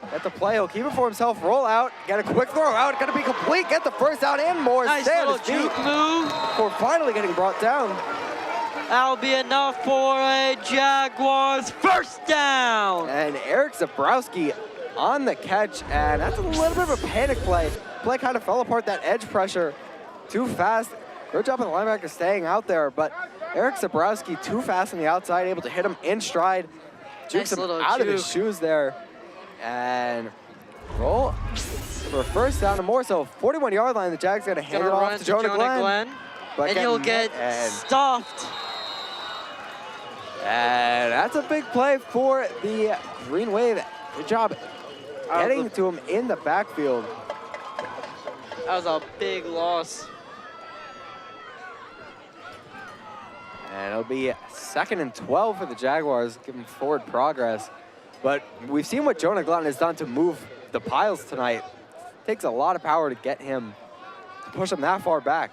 get the play. He'll keep it for himself. Roll out. Get a quick throw out. Gonna be complete. Get the first down and more. Nice Stay little on his feet juke move. before finally getting brought down. That'll be enough for a Jaguars first down. And Eric Zabrowski on the catch. And that's a little bit of a panic play. Play kind of fell apart, that edge pressure too fast. Good job on the linebacker staying out there, but Eric Zabrowski too fast on the outside, able to hit him in stride. Jukes him out of his shoes there. And roll for a first down and more. So 41-yard line, the Jags gonna hand it off to Jonah Glenn. And you'll get stuffed. And that's a big play for the Green Wave. Good job getting to him in the backfield. That was a big loss. And it'll be 2nd and 12 for the Jaguars, giving forward progress. But we've seen what Jonah Glenn has done to move the piles tonight. It takes a lot of power to get him, to push him that far back.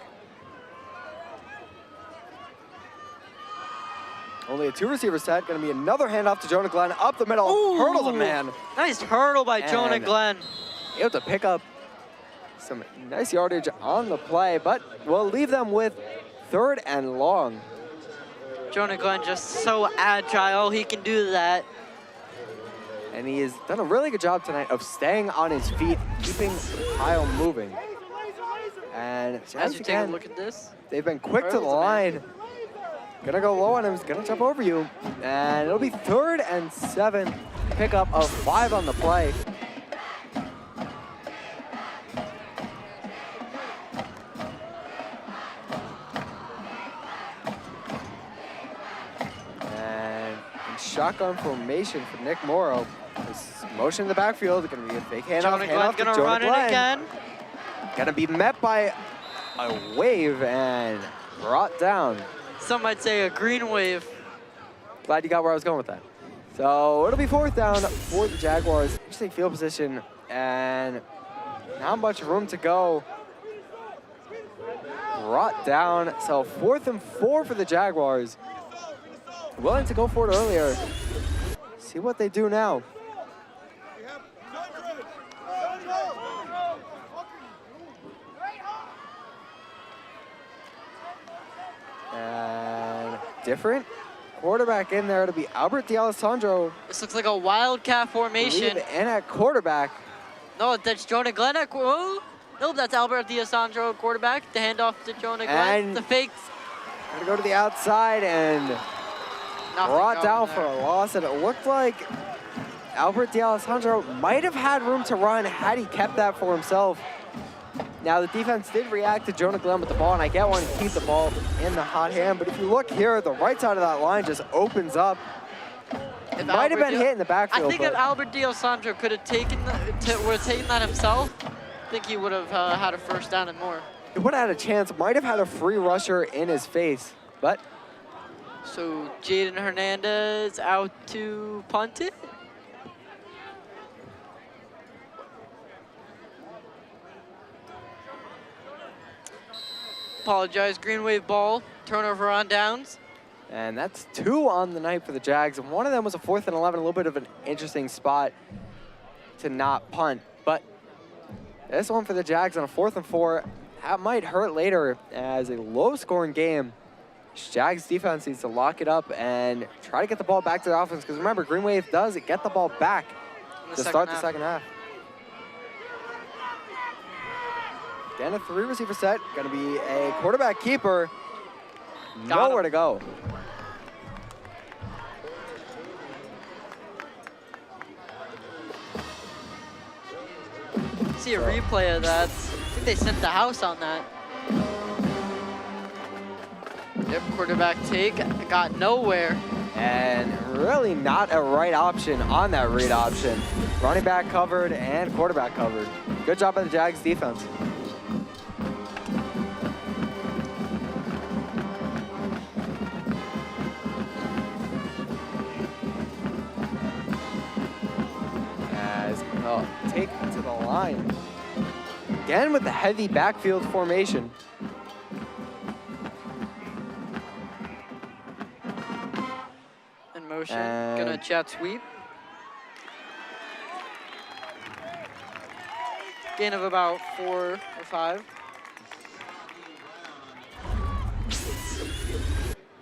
Only a 2-receiver set. Going to be another handoff to Jonah Glenn up the middle. Ooh, hurdles a man. Nice hurdle by Jonah And Glenn. Able to pick up some nice yardage on the play, but we'll leave them with 3rd and long. Jonah Glenn just so agile. He can do that. And he has done a really good job tonight of staying on his feet, keeping the pile moving. And As you take a look at this. they've been quick to the Hurdles a man. line. Gonna go low on him, he's gonna jump over you. And it'll be 3rd and 7, pickup of 5 on the play. And in shotgun formation for Nick Morrow. This motion in the backfield, gonna be a fake handoff, Jonah Glenn's to gonna Jonah run Glenn. it again. Gonna be met by a wave and brought down. Some might say a green wave. Glad you got where I was going with that. So it'll be 4th down for the Jaguars. Interesting field position and not much room to go. Brought down, so 4th and 4 for the Jaguars. Willing to go for it earlier. See what they do now. And different quarterback in there to be Albert D'Alessandro. This looks like a wildcat formation. And at quarterback. No, that's Jonah Glenn at no, that's Albert D'Alessandro quarterback. The handoff to Jonah Glenn. And The fakes. Gonna go to the outside and Nothing brought going down there. for a loss. And it looked like Albert D'Alessandro might have had room to run had he kept that for himself. Now, the defense did react to Jonah Glenn with the ball, and I get wanting to keep the ball in the hot hand. But if you look here, the right side of that line just opens up. It might have been hit in the backfield. I think if Albert D'Alessandro could have taken that himself, I think he would have had a 1st down and more. He would have had a chance, might have had a free rusher in his face, but. So Jaden Hernandez out to punt it. Apologize, green wave ball, turnover on downs. And that's 2 on the night for the Jags. And one of them was a 4th and 11, a little bit of an interesting spot to not punt. But this one for the Jags on a 4th and 4, that might hurt later as a low-scoring game. Jags defense needs to lock it up and try to get the ball back to the offense. Because remember, Green Wave does get the ball back to start the second half. Again, a 3-receiver set. Going to be a quarterback keeper. Nowhere to go. See a replay of that. I think they sent the house on that. Yep, quarterback take, got nowhere. And really not a right option on that read option. Running back covered and quarterback covered. Good job by the Jags defense. As take to the line. Again with the heavy backfield formation. In motion, gonna jet sweep. Gain of about 4 or 5.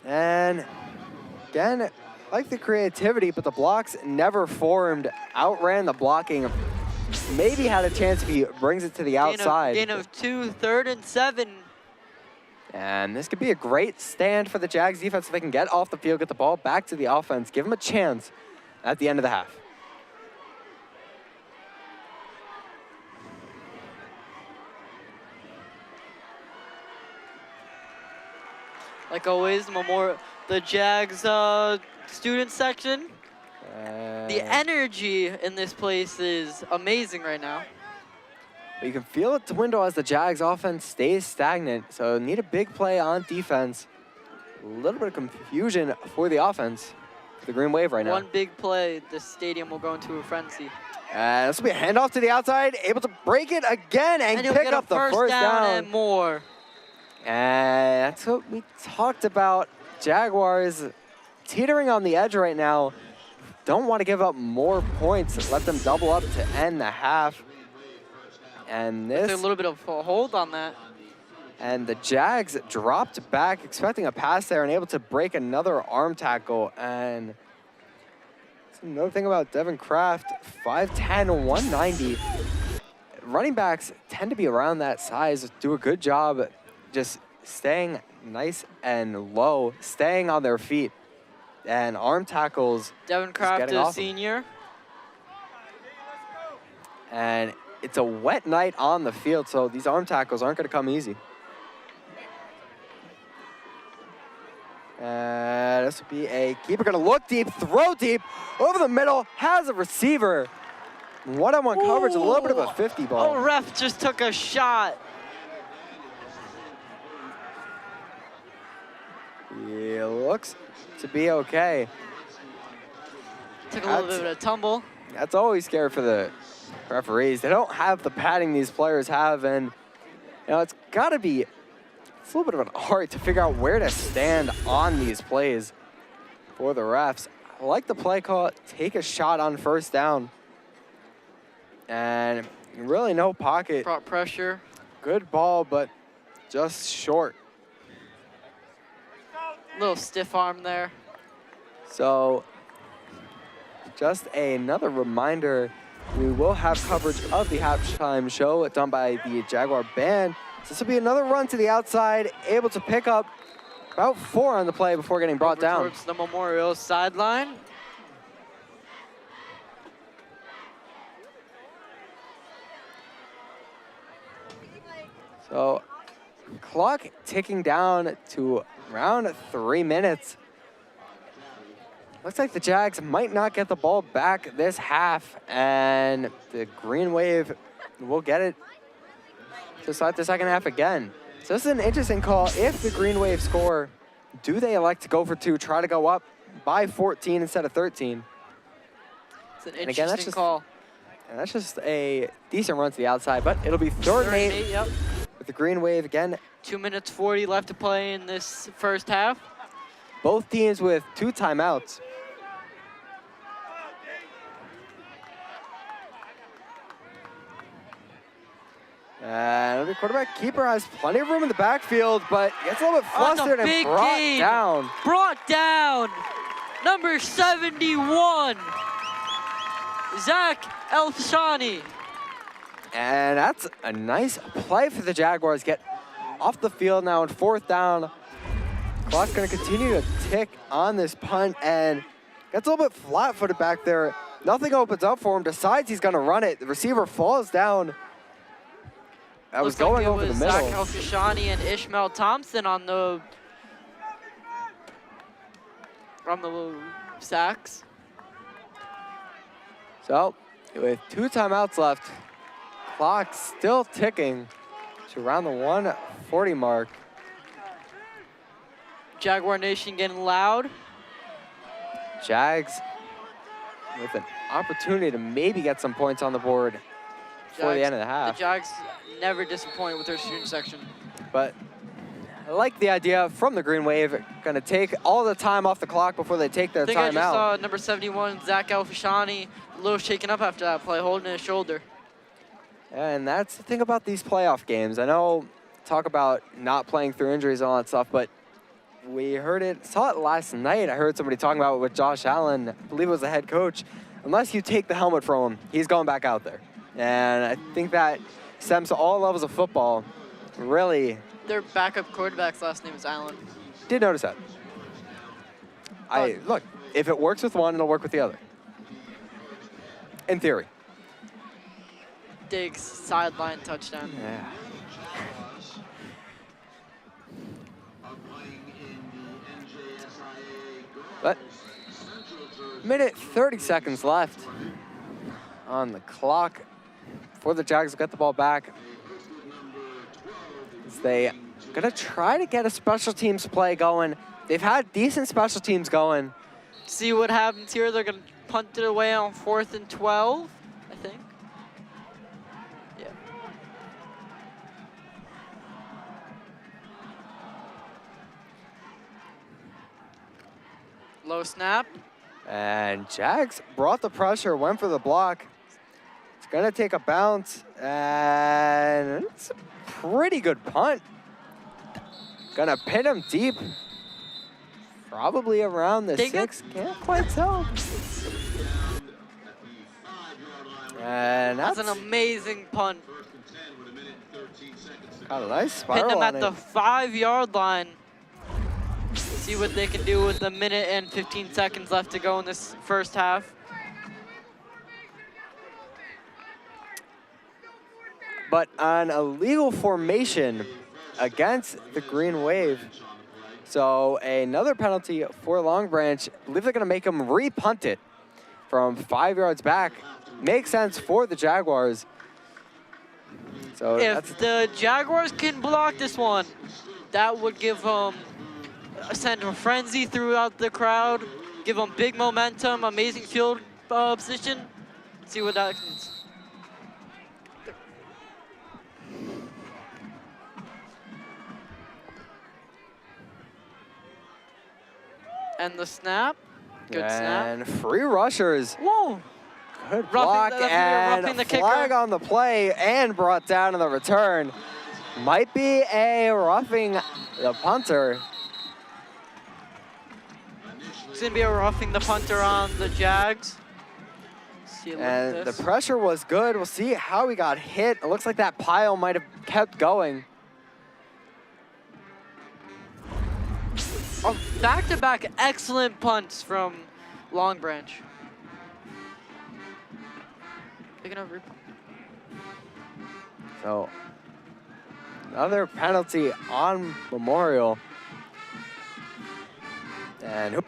And again, like the creativity, but the blocks never formed. Outran the blocking. Maybe had a chance if he brings it to the outside. Gain of 2, 3rd and 7. And this could be a great stand for the Jags defense if they can get off the field, get the ball back to the offense, give them a chance at the end of the half. Like always, the Jags student section. The energy in this place is amazing right now. But you can feel it dwindle as the Jags offense stays stagnant, so need a big play on defense A little bit of confusion for the offense, the Green Wave right now. One big play, the stadium will go into a frenzy. This will be a handoff to the outside, able to break it again and he'll pick get up the a first down. and more. And that's what we talked about. Jaguars teetering on the edge right now. Don't want to give up more points. Let them double up to end the half. And With this, a little bit of a hold on that. and the Jags dropped back, expecting a pass there, and able to break another arm tackle. And another thing about Devin Kraft, 5'10", 190. Running backs tend to be around that size, do a good job just staying nice and low, staying on their feet. And arm tackles. Devin Kraft, a senior. And it's a wet night on the field, so these arm tackles aren't going to come easy. And this will be a keeper going to look deep, throw deep, over the middle, has a receiver. One-on-one coverage, a little bit of a 50 ball. Oh, ref just took a shot. It looks to be okay. Took a little bit of a tumble. That's always scary for the referees. They don't have the padding these players have, and it's got to be, it's a little bit of an art to figure out where to stand on these plays for the refs. I like the play call, take a shot on first down. And really no pocket. Brought pressure. Good ball, but just short. Little stiff arm there. So just another reminder, we will have coverage of the halftime show done by the Jaguar band. So this will be another run to the outside, able to pick up about 4 on the play before getting brought down. Towards the Memorial sideline. So clock ticking down to around 3 minutes. Looks like the Jags might not get the ball back this half, and the Green Wave will get it to start the second half again. So this is an interesting call. If the Green Wave score, do they elect to go for 2, try to go up by 14 instead of 13? It's an interesting call. And that's just a decent run to the outside, but it'll be third and 8 yep. with the Green Wave again. 2 minutes 40 left to play in this first half. Both teams with 2 timeouts. And the quarterback keeper has plenty of room in the backfield, but gets a little bit flustered and brought down. Brought down. Number 71, Zach Elfshani. And that's a nice play for the Jaguars. Get off the field now on 4th down. Clock's going to continue to tick on this punt, and gets a little bit flat-footed back there. Nothing opens up for him. Decides he's going to run it. The receiver falls down. That was going like over the middle. Zach Elfshani and Ishmael Thompson on the sacks. So, with 2 timeouts left, clock still ticking to around the 1:40 mark. Jaguar Nation getting loud. Jags with an opportunity to maybe get some points on the board before the end of the half. The Jags never disappoint with their student section. But I like the idea from the Green Wave. Going to take all the time off the clock before they take their I think I just timeout. saw number 71, Zach Elfshani, a little shaken up after that play, holding his shoulder. And that's the thing about these playoff games. I know, talk about not playing through injuries and all that stuff, but we heard it, saw it last night. I heard somebody talking about it with Josh Allen, I believe it was the head coach. Unless you take the helmet from him, he's going back out there. And I think that stems to all levels of football. Really. Their backup quarterback's last name is Allen. Did notice that. Look, if it works with one, it'll work with the other. In theory. Diggs, sideline touchdown. Yeah. But minute 30 seconds left on the clock before the Jags get the ball back. As they Gonna try to get a special teams play going. They've had decent special teams going. See what happens here. They're going to punt it away on 4th and 12, I think. Yeah. Low snap. And Jags brought the pressure, went for the block. It's gonna take a bounce, and it's a pretty good punt. Gonna pin him deep. Probably around the 6, can't quite tell. And That's an amazing punt. got a nice spiral Pin them on at the it. 5-yard line. See what they can do with a minute and 15 seconds left to go in this first half. But an illegal formation against the Green Wave. So another penalty for Long Branch. I believe they're gonna make him re-punt it from 5 yards back. Makes sense for the Jaguars. So If the Jaguars can block this one, that would give them send a frenzy throughout the crowd, give them big momentum, amazing field position. See what that happens. And the snap. Good snap. and free rushers. Whoa! Good block roughing and the kicker. flag on the play and brought down in the return. Might be a roughing the punter. It's gonna be a roughing the punter on the Jags. See a look at And this. the pressure was good. We'll see how he got hit. It looks like that pile might have kept going. Oh, back-to-back excellent punts from Long Branch. Picking up repunt. So another penalty on Memorial. And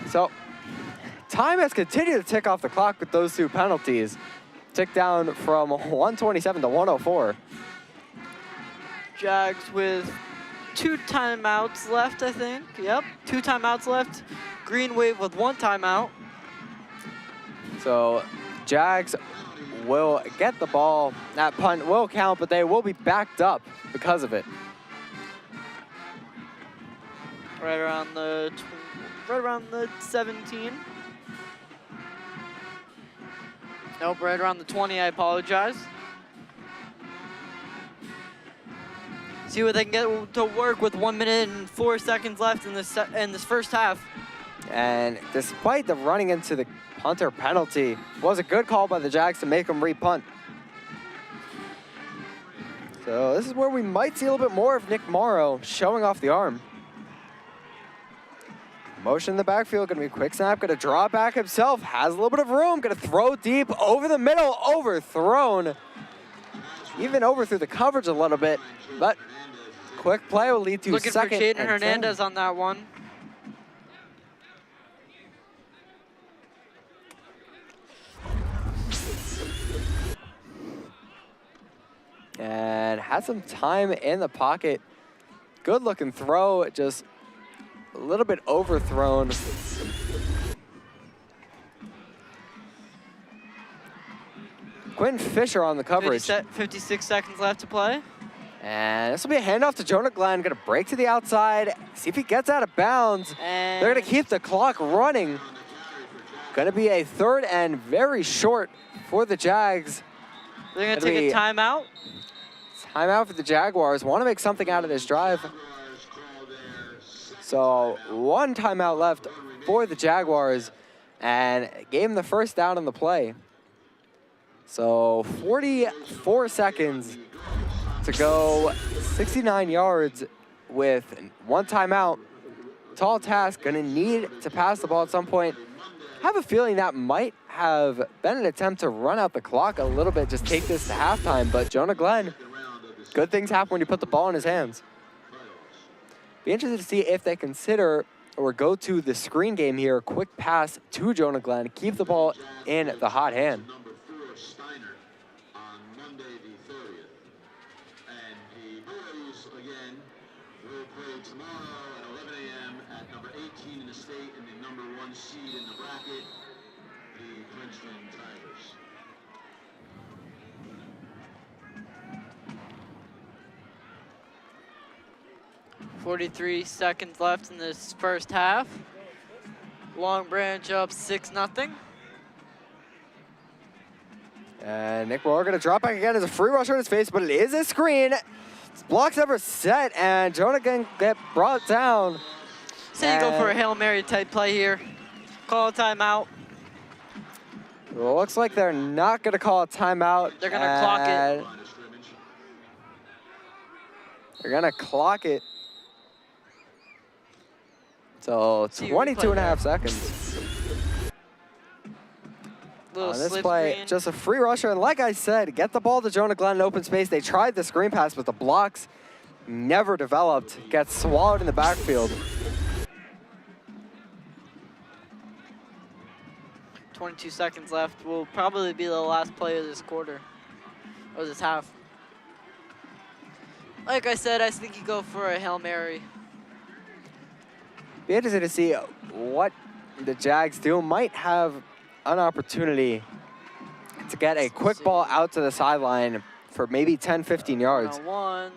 so time has continued to tick off the clock with those two penalties. Tick down from 127 to 104. Jags with 2 timeouts left, I think. Yep, 2 timeouts left. Green Wave with 1 timeout. So Jags will get the ball. That punt will count, but they will be backed up because of it. Right around the 17. Nope, right around the 20, I apologize. See what they can get to work with 1 minute and 4 seconds left in this first half. And despite the running into the punter penalty, it was a good call by the Jags to make them re-punt. So this is where we might see a little bit more of Nick Morrow showing off the arm. Motion in the backfield, gonna be a quick snap, gonna draw back himself, has a little bit of room, gonna throw deep over the middle, overthrown. Even overthrew the coverage a little bit, but quick play will lead to Looking for second Jaden and Hernandez 10. on that one. And had some time in the pocket. Good looking throw, just a little bit overthrown. Quentin Fisher on the coverage. 56 seconds left to play. And this will be a handoff to Jonah Glenn. Gonna break to the outside, see if he gets out of bounds. And They're gonna keep the clock running. Gonna be a 3rd and very short for the Jags. they're going to It'll take a be- timeout. Timeout for the Jaguars. Want to make something out of this drive. So 1 timeout left for the Jaguars and gave them the first down on the play. So 44 seconds to go, 69 yards with 1 timeout. Tall task, gonna need to pass the ball at some point. Have a feeling that might have been an attempt to run out the clock a little bit, just take this to halftime, but Jonah Glenn, good things happen when you put the ball in his hands. Be interested to see if they consider or go to the screen game here. Quick pass to Jonah Glenn. Keep the ball in the hot hand. Number 4, Steiner, on Monday the 30th. And the boys, again, will play tomorrow at 11 a.m. at number 18 in the state and the number 1 seed in the bracket, the Princeton Tigers. .43 seconds left in this first half. Long Branch up 6-0. And Nick Moore going to drop back again as a free rusher in his face, but it is a screen. Blocks never set, and Jonah can get brought down. So you go for a Hail Mary type play here. Call a timeout. Well, looks like they're not going to call a timeout. They're going to clock it. They're going to clock it. So 22 and a half seconds. Little On this slip play, screen. just a free rusher. And like I said, get the ball to Jonah Glenn in open space. They tried the screen pass, but the blocks never developed. Gets swallowed in the backfield. 22 seconds left. Will probably be the last play of this quarter, or this half. Like I said, I think you go for a Hail Mary. Be interested to see what the Jags do. Might have an opportunity to get a quick ball out to the sideline for maybe 10, 15 yards. Ones.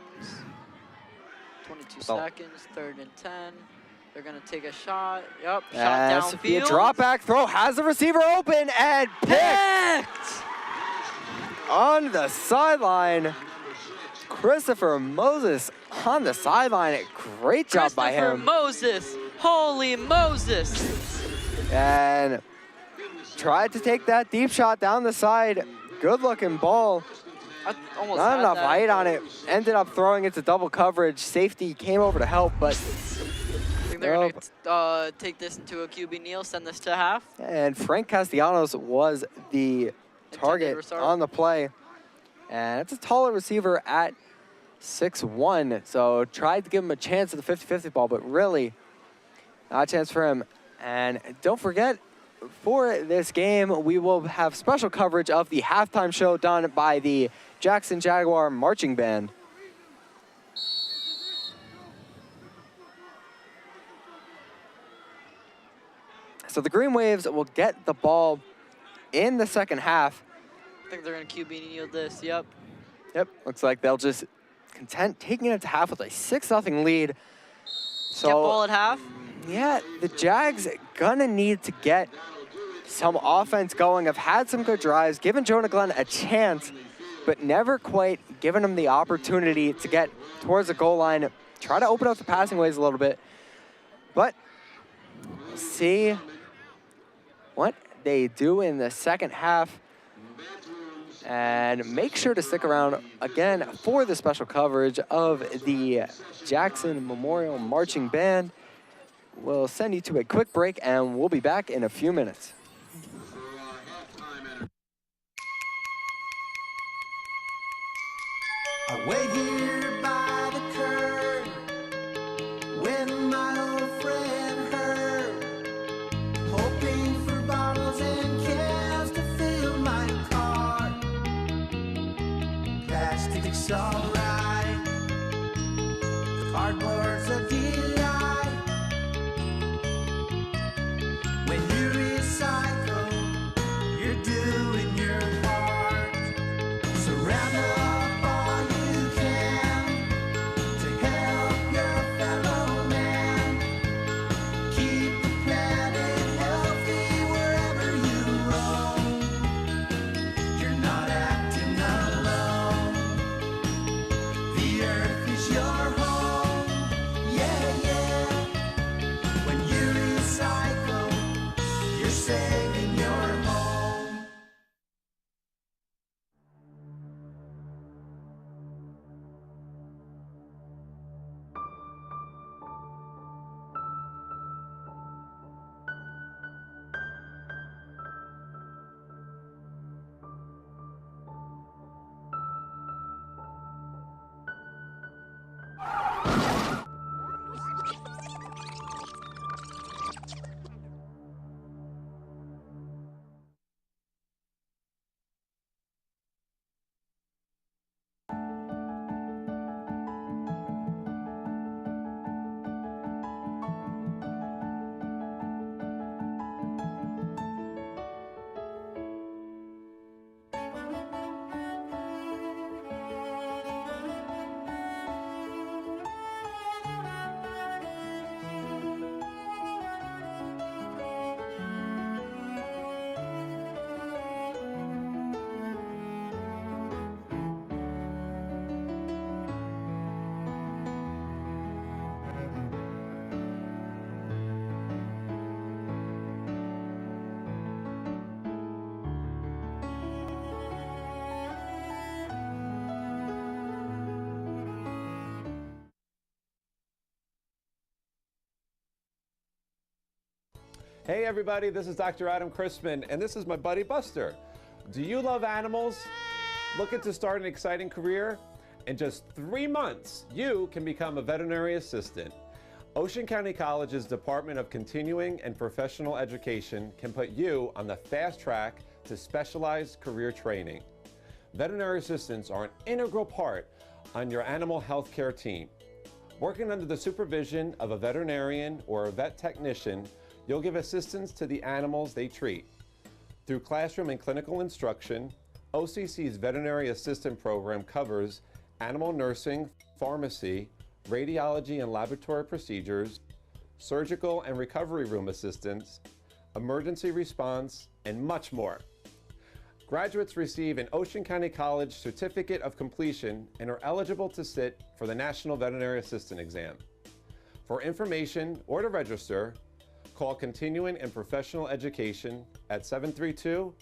22 seconds, 3rd and 10. They're going to take a shot. Yep, shot downfield. Drop back throw, has the receiver open, and picked! On the sideline. Christopher Moses on the sideline. Great job by him. Christopher Moses. Holy Moses. And tried to take that deep shot down the side. Good looking ball. Almost Not had enough that. height on it. Ended up throwing it to double coverage. Safety came over to help, but I think they're going to take this into a QB kneel, send this to half. and Frank Castellanos was the target receiver. on the play. And it's a taller receiver at 6'1", so tried to give him a chance at the 50-50 ball, but really not a chance for him. And don't forget, for this game, we will have special coverage of the halftime show done by the Jackson Jaguar Marching Band. So the Green Waves will get the ball in the second half. I think they're going to QB kneel this, yep. Yep, looks like they'll just content taking it to half with a 6-0 lead. So, Get ball at half. yeah, the Jags gonna need to get some offense going. Have had some good drives, given Jonah Glenn a chance, but never quite given him the opportunity to get towards the goal line, try to open up the passing ways a little bit. But we'll see what they do in the second half. And make sure to stick around again for the special coverage of the Jackson Memorial Marching Band. We'll send you to a quick break, and we'll be back in a few minutes. I wait here by the curb when my old friend heard, hoping for bottles and cans to fill my car. Plastic's alright, cardboard's a delight. When you recycle, you're doing your part. Surround up all you can to help your fellow man. Keep the planet healthy wherever you roam. You're not acting alone. The earth is your home. Yeah. Hey everybody, this is Dr. Adam Chrisman, and this is my buddy Buster. Do you love animals? Looking to start an exciting career? In just 3 months, you can become a veterinary assistant. Ocean County College's Department of Continuing and Professional Education can put you on the fast track to specialized career training. Veterinary assistants are an integral part on your animal health care team. Working under the supervision of a veterinarian or a vet technician, you'll give assistance to the animals they treat. Through classroom and clinical instruction, OCC's Veterinary Assistant Program covers animal nursing, pharmacy, radiology and laboratory procedures, surgical and recovery room assistance, emergency response, and much more. Graduates receive an Ocean County College Certificate of Completion and are eligible to sit for the National Veterinary Assistant Exam. For information or to register, call Continuing and Professional Education at 732-2.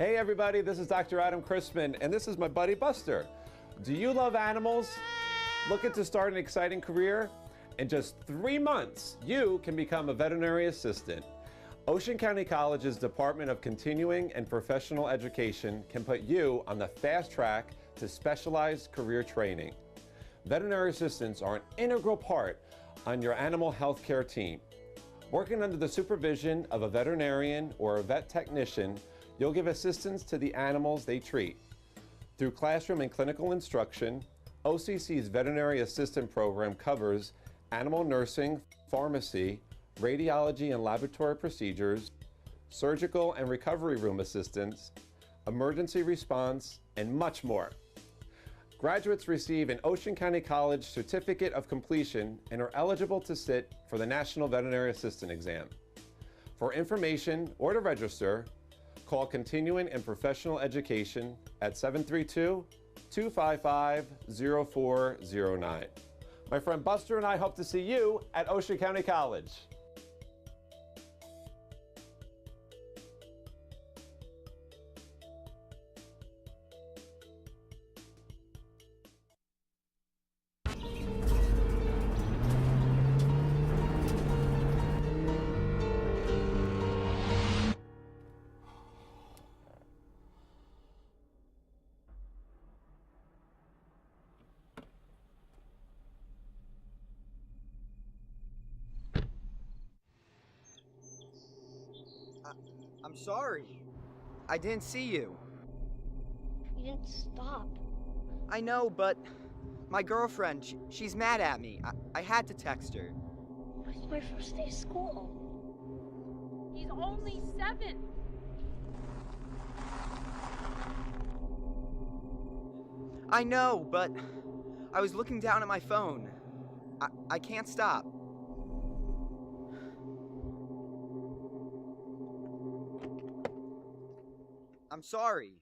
Hey everybody, this is Dr. Adam Christman, and this is my buddy Buster. Do you love animals? Looking to start an exciting career? In just 3 months, you can become a veterinary assistant. Ocean County College's Department of Continuing and Professional Education can put you on the fast track to specialized career training. Veterinary assistants are an integral part on your animal health care team. Working under the supervision of a veterinarian or a vet technician, you'll give assistance to the animals they treat. Through classroom and clinical instruction, OCC's Veterinary Assistant Program covers animal nursing, pharmacy, radiology and laboratory procedures, surgical and recovery room assistance, emergency response, and much more. Graduates receive an Ocean County College Certificate of Completion and are eligible to sit for the National Veterinary Assistant Exam. For information or to register, call Continuing and Professional Education at 732-255-0409. My friend Buster and I hope to see you at Ocean County College. I'm sorry. I didn't see you. You didn't stop. I know, but my girlfriend, she's mad at me. I had to text her. It's my first day of school. He's only 7. I know, but I was looking down at my phone. I can't stop. I'm sorry.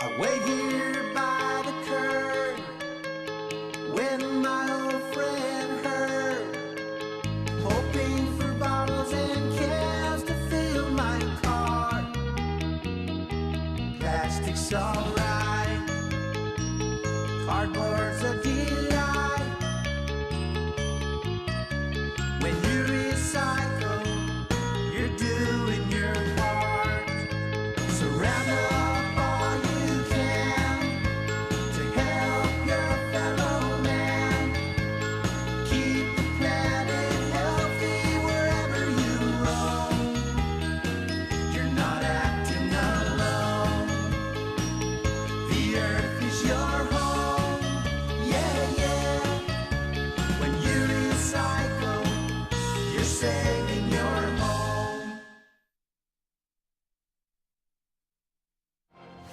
I wait here by the curb when my old friend heard, hoping for bottles and cans to fill my car. Plastic's alright, cardboard's a delight. When you recycle, you're doing your part. Surround up all you can to help your fellow man. Keep the planet healthy wherever you roam. You're not acting alone. The earth is your home. Yeah, yeah. When you recycle, you're saving your home.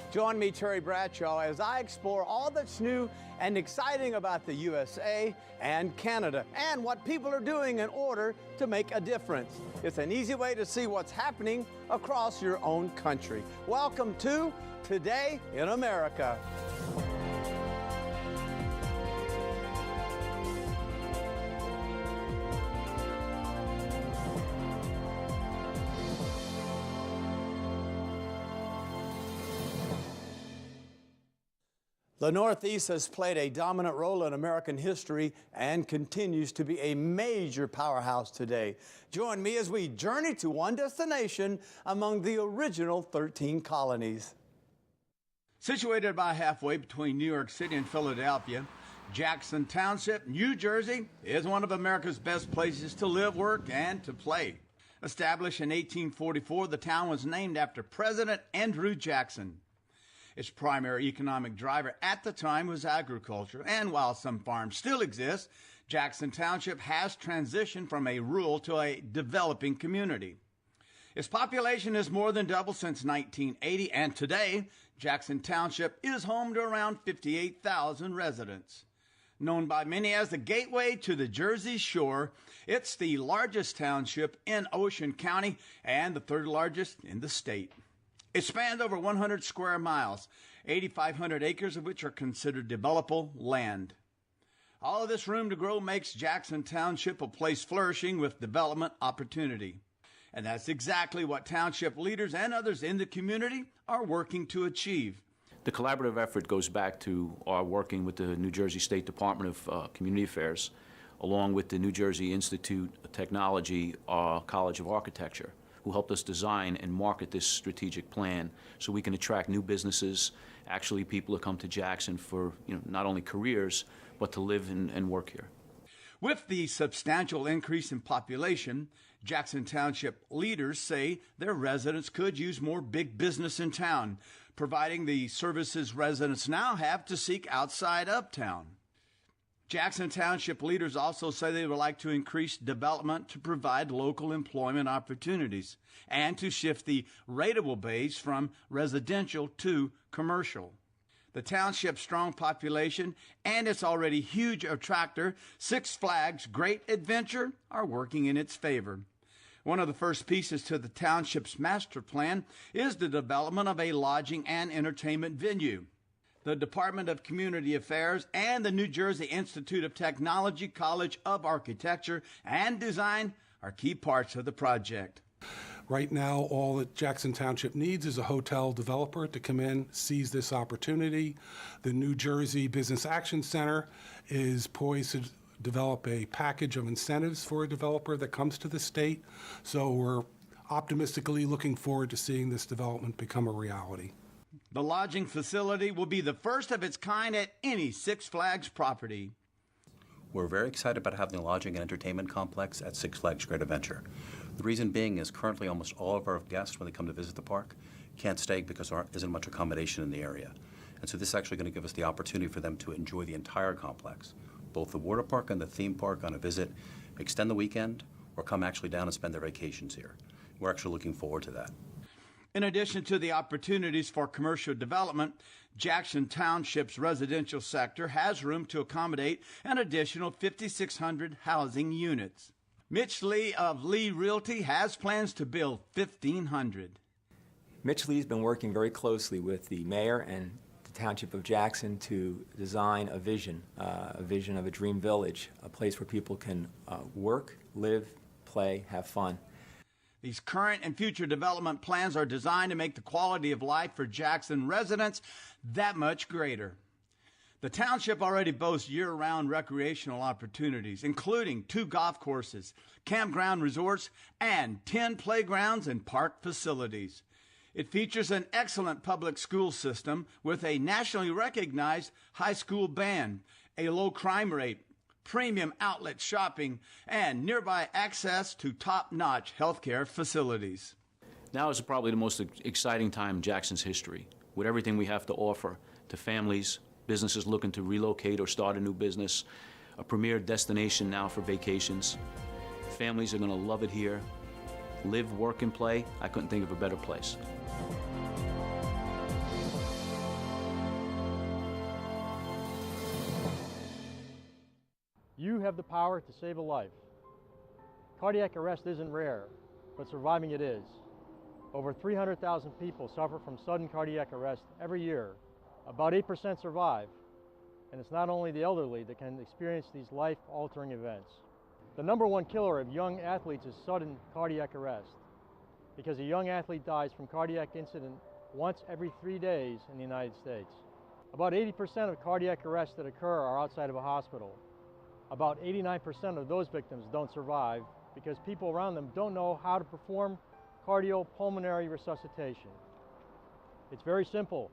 Join me, Terry Bradshaw, as I explore all that's new and exciting about the USA and Canada and what people are doing in order to make a difference. It's an easy way to see what's happening across your own country. Welcome to Today in America. The Northeast has played a dominant role in American history and continues to be a major powerhouse today. Join me as we journey to one destination among the original 13 colonies. Situated about halfway between New York City and Philadelphia, Jackson Township, New Jersey, is one of America's best places to live, work, and to play. Established in 1844, the town was named after President Andrew Jackson. Its primary economic driver at the time was agriculture, and while some farms still exist, Jackson Township has transitioned from a rural to a developing community. Its population has more than doubled since 1980, and today, Jackson Township is home to around 58,000 residents. Known by many as the gateway to the Jersey Shore, it's the largest township in Ocean County and the third largest in the state. It spans over 100 square miles, 8,500 acres of which are considered developable land. All of this room to grow makes Jackson Township a place flourishing with development opportunity. And that's exactly what township leaders and others in the community are working to achieve. The collaborative effort goes back to our working with the New Jersey State Department of Community Affairs, along with the New Jersey Institute of Technology College of Architecture, who helped us design and market this strategic plan so we can attract new businesses, actually people who come to Jackson for not only careers, but to live and work here. With the substantial increase in population, Jackson Township leaders say their residents could use more big business in town, providing the services residents now have to seek outside of town. Jackson Township leaders also say they would like to increase development to provide local employment opportunities and to shift the rateable base from residential to commercial. The township's strong population and its already huge attractor, Six Flags Great Adventure, are working in its favor. One of the first pieces to the township's master plan is the development of a lodging and entertainment venue. The Department of Community Affairs and the New Jersey Institute of Technology College of Architecture and Design are key parts of the project. Right now, all that Jackson Township needs is a hotel developer to come in, seize this opportunity. The New Jersey Business Action Center is poised to develop a package of incentives for a developer that comes to the state. So we're optimistically looking forward to seeing this development become a reality. The lodging facility will be the first of its kind at any Six Flags property. We're very excited about having a lodging and entertainment complex at Six Flags Great Adventure. The reason being is currently almost all of our guests, when they come to visit the park, can't stay because there isn't much accommodation in the area. And so this is actually going to give us the opportunity for them to enjoy the entire complex, both the water park and the theme park on a visit, extend the weekend, or come actually down and spend their vacations here. We're actually looking forward to that. In addition to the opportunities for commercial development, Jackson Township's residential sector has room to accommodate an additional 5,600 housing units. Mitch Lee of Lee Realty has plans to build 1,500. Mitch Lee's been working very closely with the mayor and the Township of Jackson to design a vision of a dream village, a place where people can work, live, play, have fun. These current and future development plans are designed to make the quality of life for Jackson residents that much greater. The township already boasts year-round recreational opportunities, including 2 golf courses, campground resorts, and 10 playgrounds and park facilities. It features an excellent public school system with a nationally recognized high school band, a low crime rate, premium outlet shopping, and nearby access to top-notch healthcare facilities. Now is probably the most exciting time in Jackson's history, with everything we have to offer to families, businesses looking to relocate or start a new business, a premier destination now for vacations. Families are going to love it here. Live, work, and play. I couldn't think of a better place. You have the power to save a life. Cardiac arrest isn't rare, but surviving it is. Over 300,000 people suffer from sudden cardiac arrest every year. About 8% survive, and it's not only the elderly that can experience these life-altering events. The #1 killer of young athletes is sudden cardiac arrest, because a young athlete dies from cardiac incident once every 3 days in the United States. About 80% of cardiac arrests that occur are outside of a hospital. About 89% of those victims don't survive because people around them don't know how to perform cardiopulmonary resuscitation. It's very simple.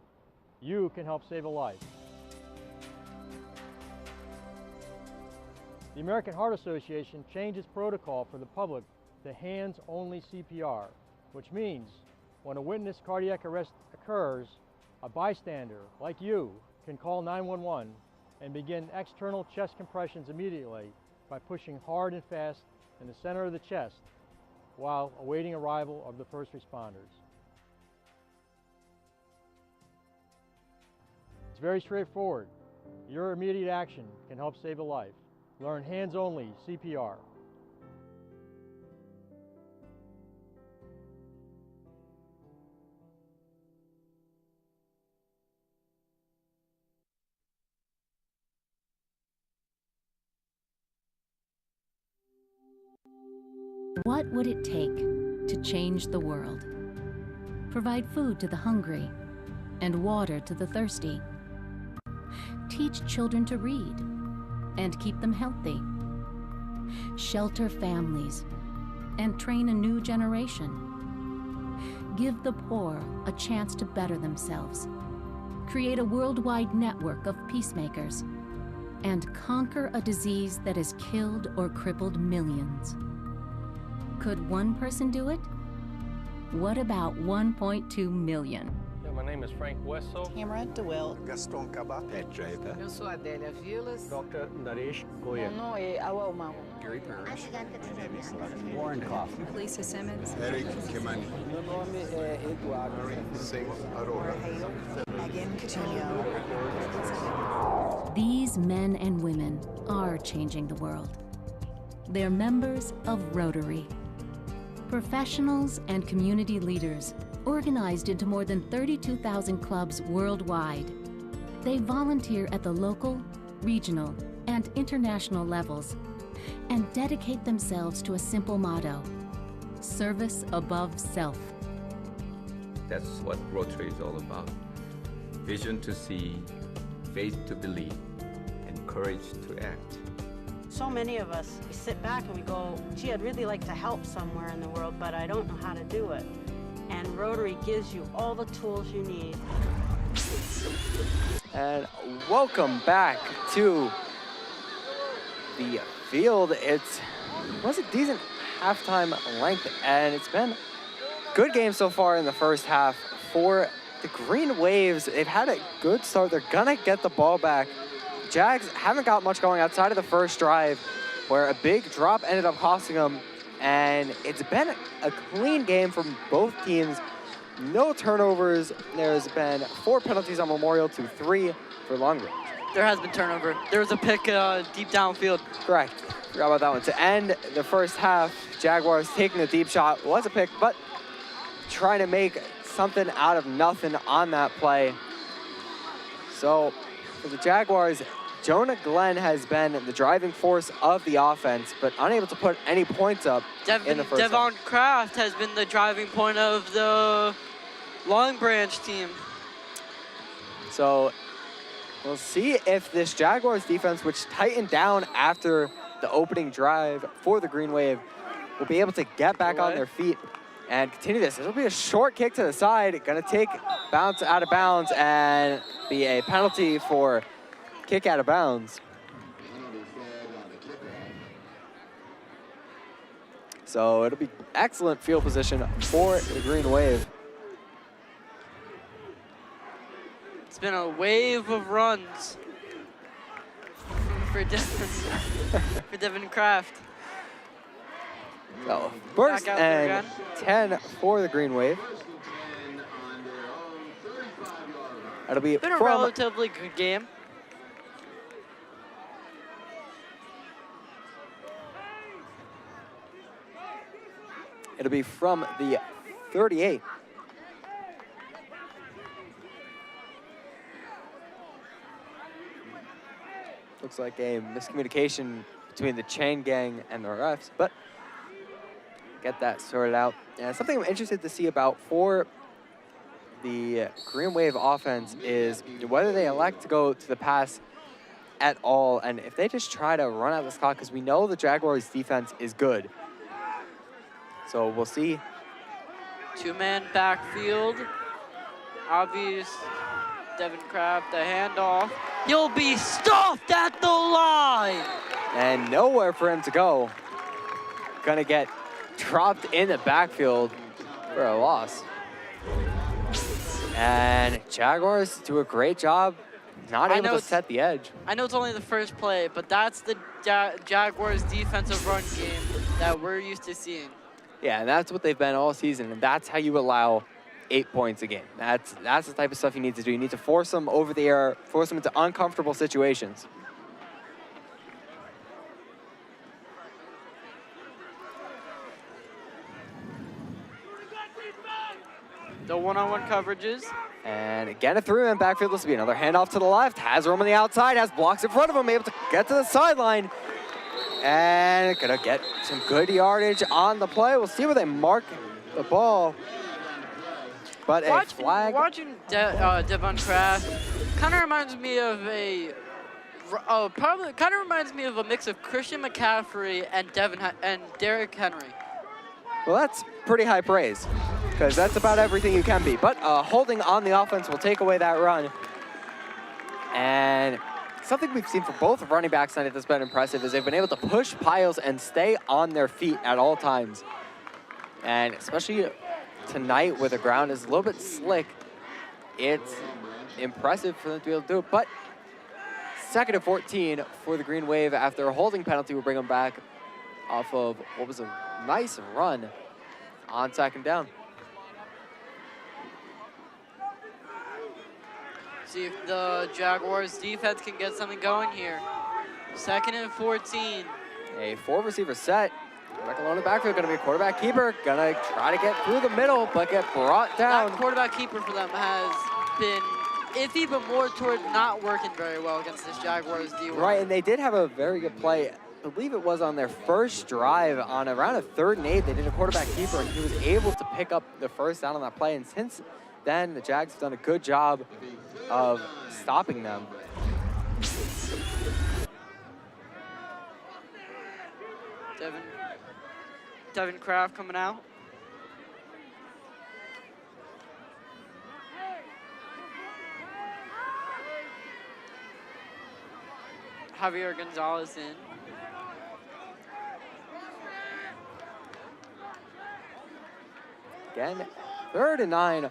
You can help save a life. The American Heart Association changed its protocol for the public to hands-only CPR, which means when a witness cardiac arrest occurs, A bystander, like you, can call 911 and begin external chest compressions immediately by pushing hard and fast in the center of the chest while awaiting arrival of the first responders. It's very straightforward. Your immediate action can help save a life. Learn hands-only CPR. What would it take to change the world? Provide food to the hungry and water to the thirsty. Teach children to read and keep them healthy. Shelter families and train a new generation. Give the poor a chance to better themselves. Create a worldwide network of peacemakers and conquer a disease that has killed or crippled millions. Could one person do it? What about 1.2 million? My name is Frank Wessel. Tamara DeWitt. Gaston Cabot. Pat Draper. Eu sou Adélia Vilas. Dr. Naresh Goya. Meu nome é Awal Mau. Gary Parrish. Warren Coffey. Lisa Simmons. Eric Kimani. Meu nome é Eduardo. Singh Arora. Megan Coutinho. These men and women are changing the world. They're members of Rotary. Professionals and community leaders organized into more than 32,000 clubs worldwide. They volunteer at the local, regional, and international levels and dedicate themselves to a simple motto: service above self. That's what Rotary is all about. Vision to see, faith to believe, and courage to act. So many of us, we sit back and we go, gee, I'd really like to help somewhere in the world, but I don't know how to do it. And Rotary gives you all the tools you need. And welcome back to the field. It was a decent halftime length, and it's been a good game so far in the first half for the Green Waves. They've had a good start. They're gonna get the ball back. Jags haven't got much going outside of the first drive, where a big drop ended up costing them, and it's been a clean game from both teams. No turnovers. There's been 4 penalties on Memorial to 3 for Long Branch. There has been turnover. There was a pick deep downfield. Correct. Forgot about that one. To end the first half, Jaguars taking a deep shot. Was a pick, but trying to make something out of nothing on that play. So for the Jaguars, Jonah Glenn has been the driving force of the offense, but unable to put any points up in the first half. Devon Kraft has been the driving point of the Long Branch team. So we'll see if this Jaguars defense, which tightened down after the opening drive for the Green Wave, will be able to get back on their feet and continue this. This will be a short kick to the side, gonna take bounce out of bounds and be a penalty for kick out of bounds. So it'll be excellent field position for the Green Wave. It's been a wave of runs for Devon Kraft. So first and 10 for the Green Wave. That'll be been a relatively good game. It'll be from the 38. Looks like a miscommunication between the chain gang and the refs, but get that sorted out. And something I'm interested to see about for the Green Wave offense is whether they elect to go to the pass at all, and if they just try to run out the clock, because we know the Jaguars' defense is good. So we'll see. 2-man backfield. Obvious. Devon Kraft, the handoff. He'll be stuffed at the line. And nowhere for him to go. Gonna get dropped in the backfield for a loss. And Jaguars do a great job not able to set the edge. I know it's only the first play, but that's the Jaguars' defensive run game that we're used to seeing. Yeah, and that's what they've been all season, and that's how you allow 8 points a game. That's the type of stuff you need to do. You need to force them over the air, force them into uncomfortable situations. The one-on-one coverages. And again, a three-man backfield. This will be another handoff to the left. Has room on the outside, has blocks in front of him, able to get to the sideline. And gonna get some good yardage on the play. We'll see where they mark the ball. But a flag. Watching Devon Kraft kind of reminds me of a mix of Christian McCaffrey and Derrick Henry. Well, that's pretty high praise, because that's about everything you can be. But holding on the offense will take away that run. And something we've seen from both running backs tonight that's been impressive is they've been able to push piles and stay on their feet at all times. And especially tonight where the ground is a little bit slick, it's impressive for them to be able to do it. But 2nd and 14 for the Green Wave after a holding penalty will bring them back off of what was a nice run on 2nd down. See if the Jaguars defense can get something going here. 2nd and 14. A 4-receiver set. Quarterback alone in the backfield, gonna be a quarterback keeper. Gonna try to get through the middle, but get brought down. That quarterback keeper for them has been iffy, but more toward not working very well against this Jaguars D1. Right, and they did have a very good play. I believe it was on their first drive on around a 3rd and 8. They did a quarterback keeper, and he was able to pick up the first down on that play. And since then, the Jags have done a good job of stopping them. Devin Kraft coming out. Javier Gonzalez in. Again, 3rd and 9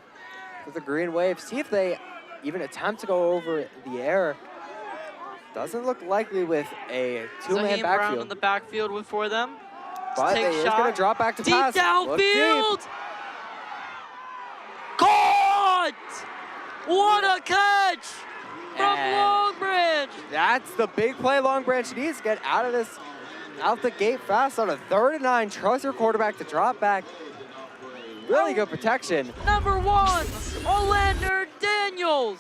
for the Green Wave. See if they even attempt to go over the air. Doesn't look likely with a 2-man Brown backfield. in the backfield for them. But Take he's shot. going to drop back to Deep pass. downfield. Caught! What a catch from And Long Branch. That's the big play Long Branch needs to get out of this, out the gate fast on a 3rd and 9. Trust your quarterback to drop back. Really good protection. Number 1, Olander Daniels.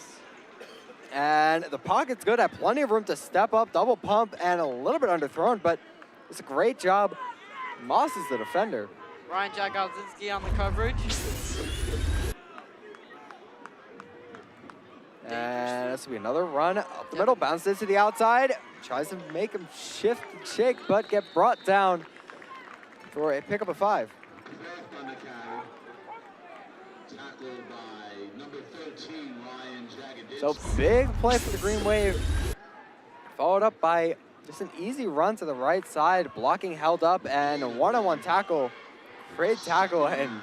And the pocket's good, have plenty of room to step up, double pump, and a little bit underthrown, but it's a great job. Moss is the defender. Ryan Jagodzinski on the coverage. And this will be another run up the middle, bounces to the outside, tries to make him shift and shake, but get brought down for a pickup of 5. So big play for the Green Wave, followed up by just an easy run to the right side, blocking held up, and a one-on-one tackle. Great tackle, and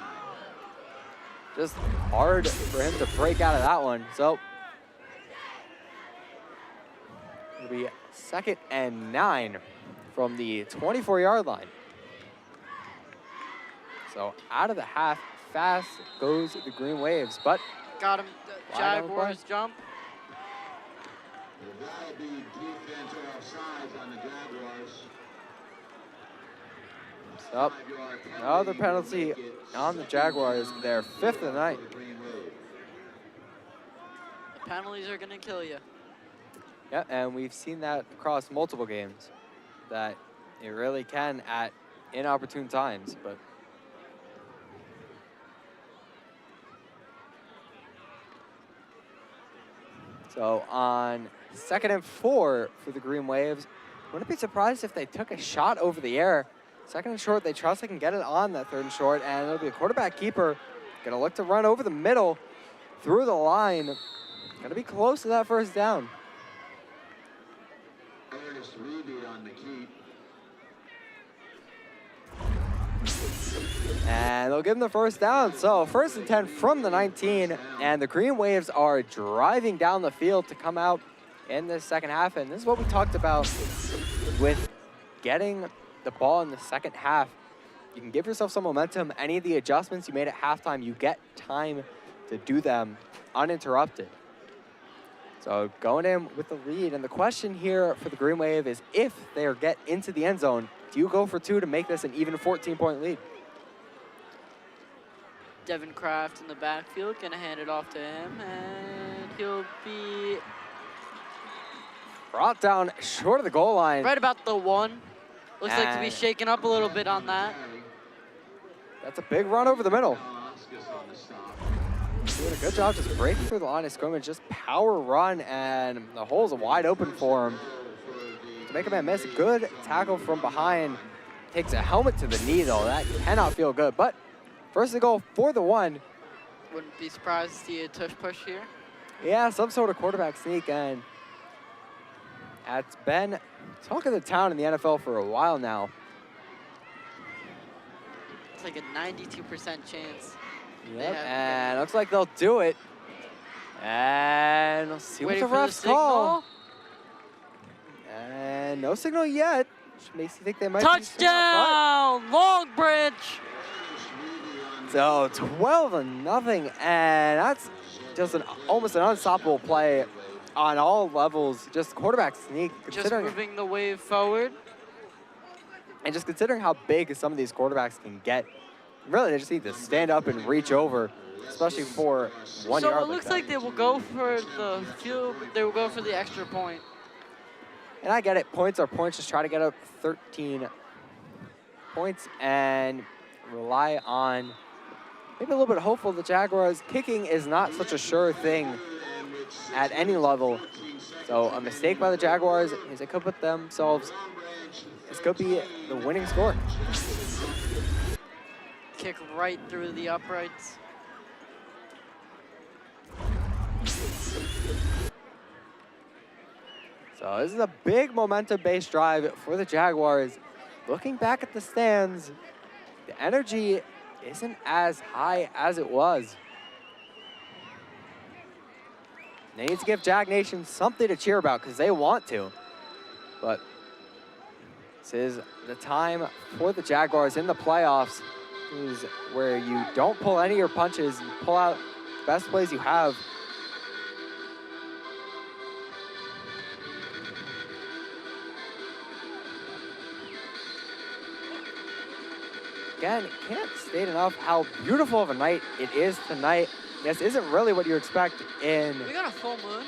just hard for him to break out of that one. So it'll be 2nd and 9 from the 24-yard line. So out of the half, fast goes the Green Waves, but got him. Jaguars jump. So another penalty on the Jaguars. They're 5th of the night. The penalties are going to kill you. Yeah, and we've seen that across multiple games, that it really can at inopportune times, but so on 2nd and 4 for the Green Waves, wouldn't be surprised if they took a shot over the air. 2nd and short, they trust they can get it on that 3rd and short, and it'll be a quarterback keeper. Gonna look to run over the middle, through the line. Gonna be close to that 1st down. And they'll give them the first down. So 1st and 10 from the 19. And the Green Waves are driving down the field to come out in the second half. And this is what we talked about with getting the ball in the second half. You can give yourself some momentum. Any of the adjustments you made at halftime, you get time to do them uninterrupted. So going in with the lead. And the question here for the Green Wave is if they get into the end zone, do you go for 2 to make this an even 14-point lead? Devin Kraft in the backfield, gonna hand it off to him, and he'll be brought down short of the goal line. right about the 1. Looks like to be And shaken up a little bit on that. that's a big run over the middle. Doing a good job just breaking through the line of scrimmage, just power run, and the hole's wide open for him. To make a man miss, good tackle from behind. Takes a helmet to the knee though, that cannot feel good, but first and goal for the 1. Wouldn't be surprised to see a tush push here. Yeah, some sort of quarterback sneak, and it's been talk of the town in the NFL for a while now. It's like a 92% chance. Yep, and looks like they'll do it. And let's see Waiting what the for the refs call. signal. And no signal yet, which makes you think they might Touchdown, Long Branch. So 12-0, and that's just almost an unstoppable play on all levels. Just quarterback sneak, Just considering moving the wave forward. and just considering how big some of these quarterbacks can get. Really, they just need to stand up and reach over, especially for 1 yard. So it looks like they will go for the field. They will go for the extra point. And I get it. Points are points. Just try to get up 13 points and rely on maybe a little bit hopeful. The Jaguars kicking is not such a sure thing at any level. So a mistake by the Jaguars is they could put themselves, this could be the winning score. Kick right through the uprights. So this is a big momentum-based drive for the Jaguars. Looking back at the stands, the energy isn't as high as it was. They need to give Jag Nation something to cheer about because they want to. But this is the time for the Jaguars in the playoffs. This is where you don't pull any of your punches, you pull out the best plays you have. Again, can't state enough how beautiful of a night it is tonight. This isn't really what you expect in... We got a full moon.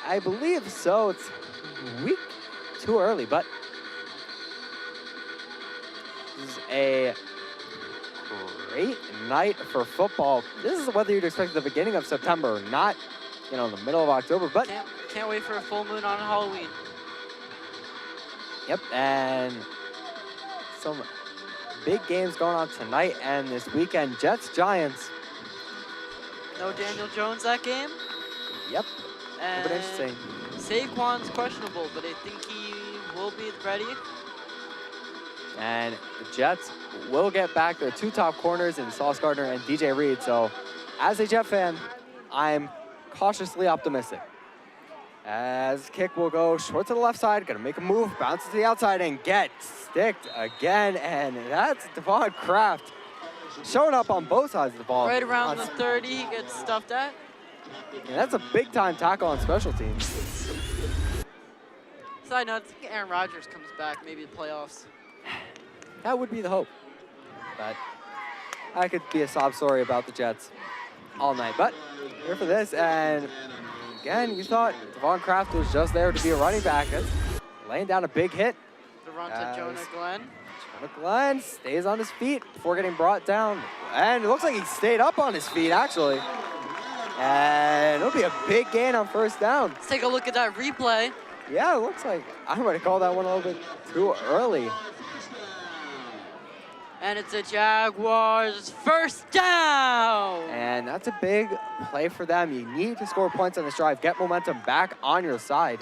I believe so. It's a week too early, but this is a great night for football. This is whether you'd expect at the beginning of September, not, in the middle of October, but... Can't wait for a full moon on Halloween. Yep, and some big games going on tonight and this weekend. Jets-Giants. No Daniel Jones that game. Yep. And But interesting. Saquon's questionable, but I think he will be ready. And the Jets will get back their two top corners in Sauce Gardner and DJ Reed. So as a Jet fan, I'm cautiously optimistic. As kick will go short to the left side, gonna make a move, bounces to the outside and get sticked again. And that's Devon Kraft showing up on both sides of the ball. Right around the 30, he gets stuffed at. And that's a big time tackle on special teams. Side note, I think Aaron Rodgers comes back, maybe the playoffs. That would be the hope. But I could be a sob story about the Jets all night. But here for this, and again, you thought Devon Kraft was just there to be a running back. That's laying down a big hit. The run to Jonah Glenn. Jonah Glenn stays on his feet before getting brought down. And it looks like he stayed up on his feet, actually. And it'll be a big gain on first down. Let's take a look at that replay. Yeah, it looks like I might have called that one a little bit too early. And it's a Jaguars first down. And that's a big play for them. You need to score points on this drive. Get momentum back on your side.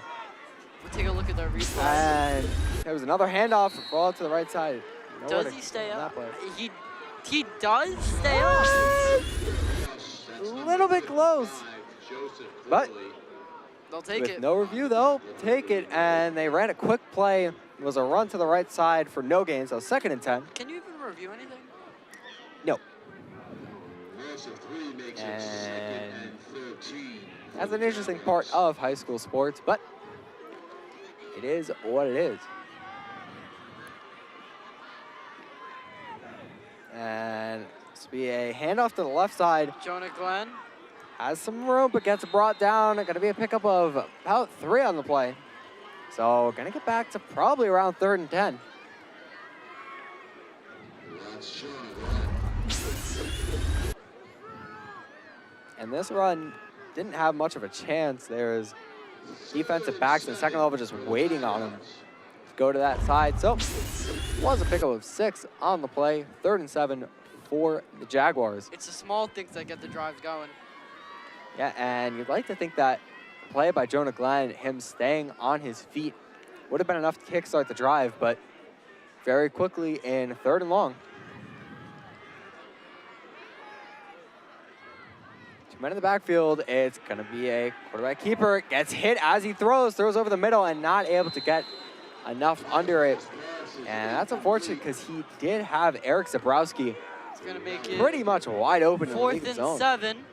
We'll take a look at the replay. And there was another handoff, ball to the right side. Nowhere Does to he stay go in up? that play. He does stay up. A little bit close. But They'll take with it. no review, they'll take it. And they ran a quick play. It was a run to the right side for no gain, so 2nd and 10. Can you even review anything? No. And that's an interesting part of high school sports, but it is what it is. And this will be a handoff to the left side. Jonah Glenn. Has some room, but gets brought down. Going to be a pickup of about 3 on the play. So going to get back to probably around 3rd and 10. And this run didn't have much of a chance. There's defensive backs in the second level just waiting on him to go to that side. So was a pickup of 6 on the play. 3rd and 7 for the Jaguars. It's the small things that get the drives going. Yeah, and you'd like to think that play by Jonah Glenn, him staying on his feet, would have been enough to kickstart the drive, but very quickly in 3rd and long. 2 men in the backfield. It's going to be a quarterback keeper. Gets hit as he throws over the middle and not able to get enough under it. And that's unfortunate because he did have Eric Zabrowski It's gonna make it pretty much wide open in the 4th legal and zone. 7.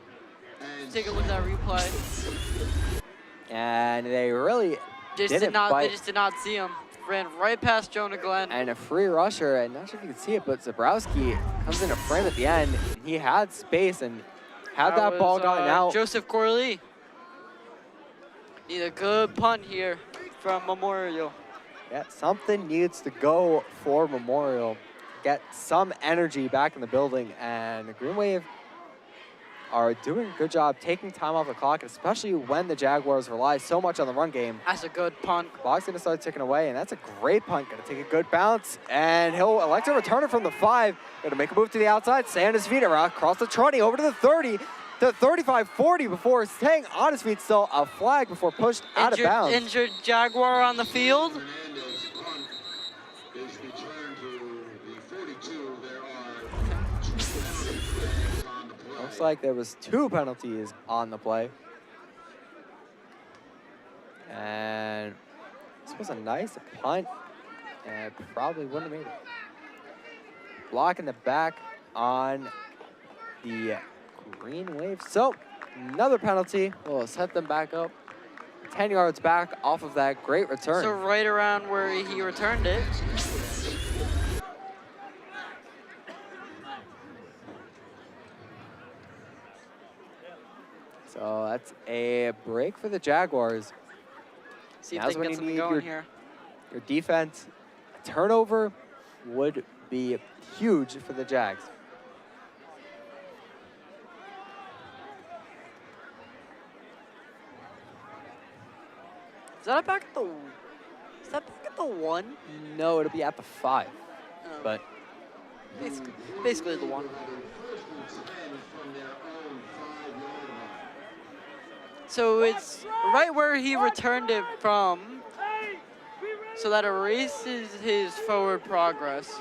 Let's take a look at that replay. And they really didn't They bite. just did not see him. Ran right past Jonah Glenn. And a free rusher, and not sure if you can see it, but Zabrowski comes into frame at the end. He had space and had that ball was, gotten out. Joseph Corley. Need a good punt here from Memorial. Yeah, something needs to go for Memorial. Get some energy back in the building, and Green Wave are doing a good job taking time off the clock, especially when the Jaguars rely so much on the run game. That's a good punt. Clock's gonna start ticking away, and that's a great punt. Gonna take a good bounce, and he'll elect to return it from the 5. Gonna make a move to the outside, stay on his feet, around across the 20, over to the 30, to 35, 40 before staying on his feet still. A flag before pushed out of bounds. Injured Jaguar on the field. Looks like there was 2 penalties on the play. And this was a nice punt, and probably wouldn't have made it. Block in the back on the Green Wave. So another penalty will set them back up 10 yards back off of that great return. So right around where he returned it. So that's a break for the Jaguars. See if Now's they can when get you something need going here. your defense. A turnover would be huge for the Jags. Is that back at the? Is that back at the 1? No, it'll be at the 5. But Basically the 1. So it's right where he returned it from, so that erases his forward progress.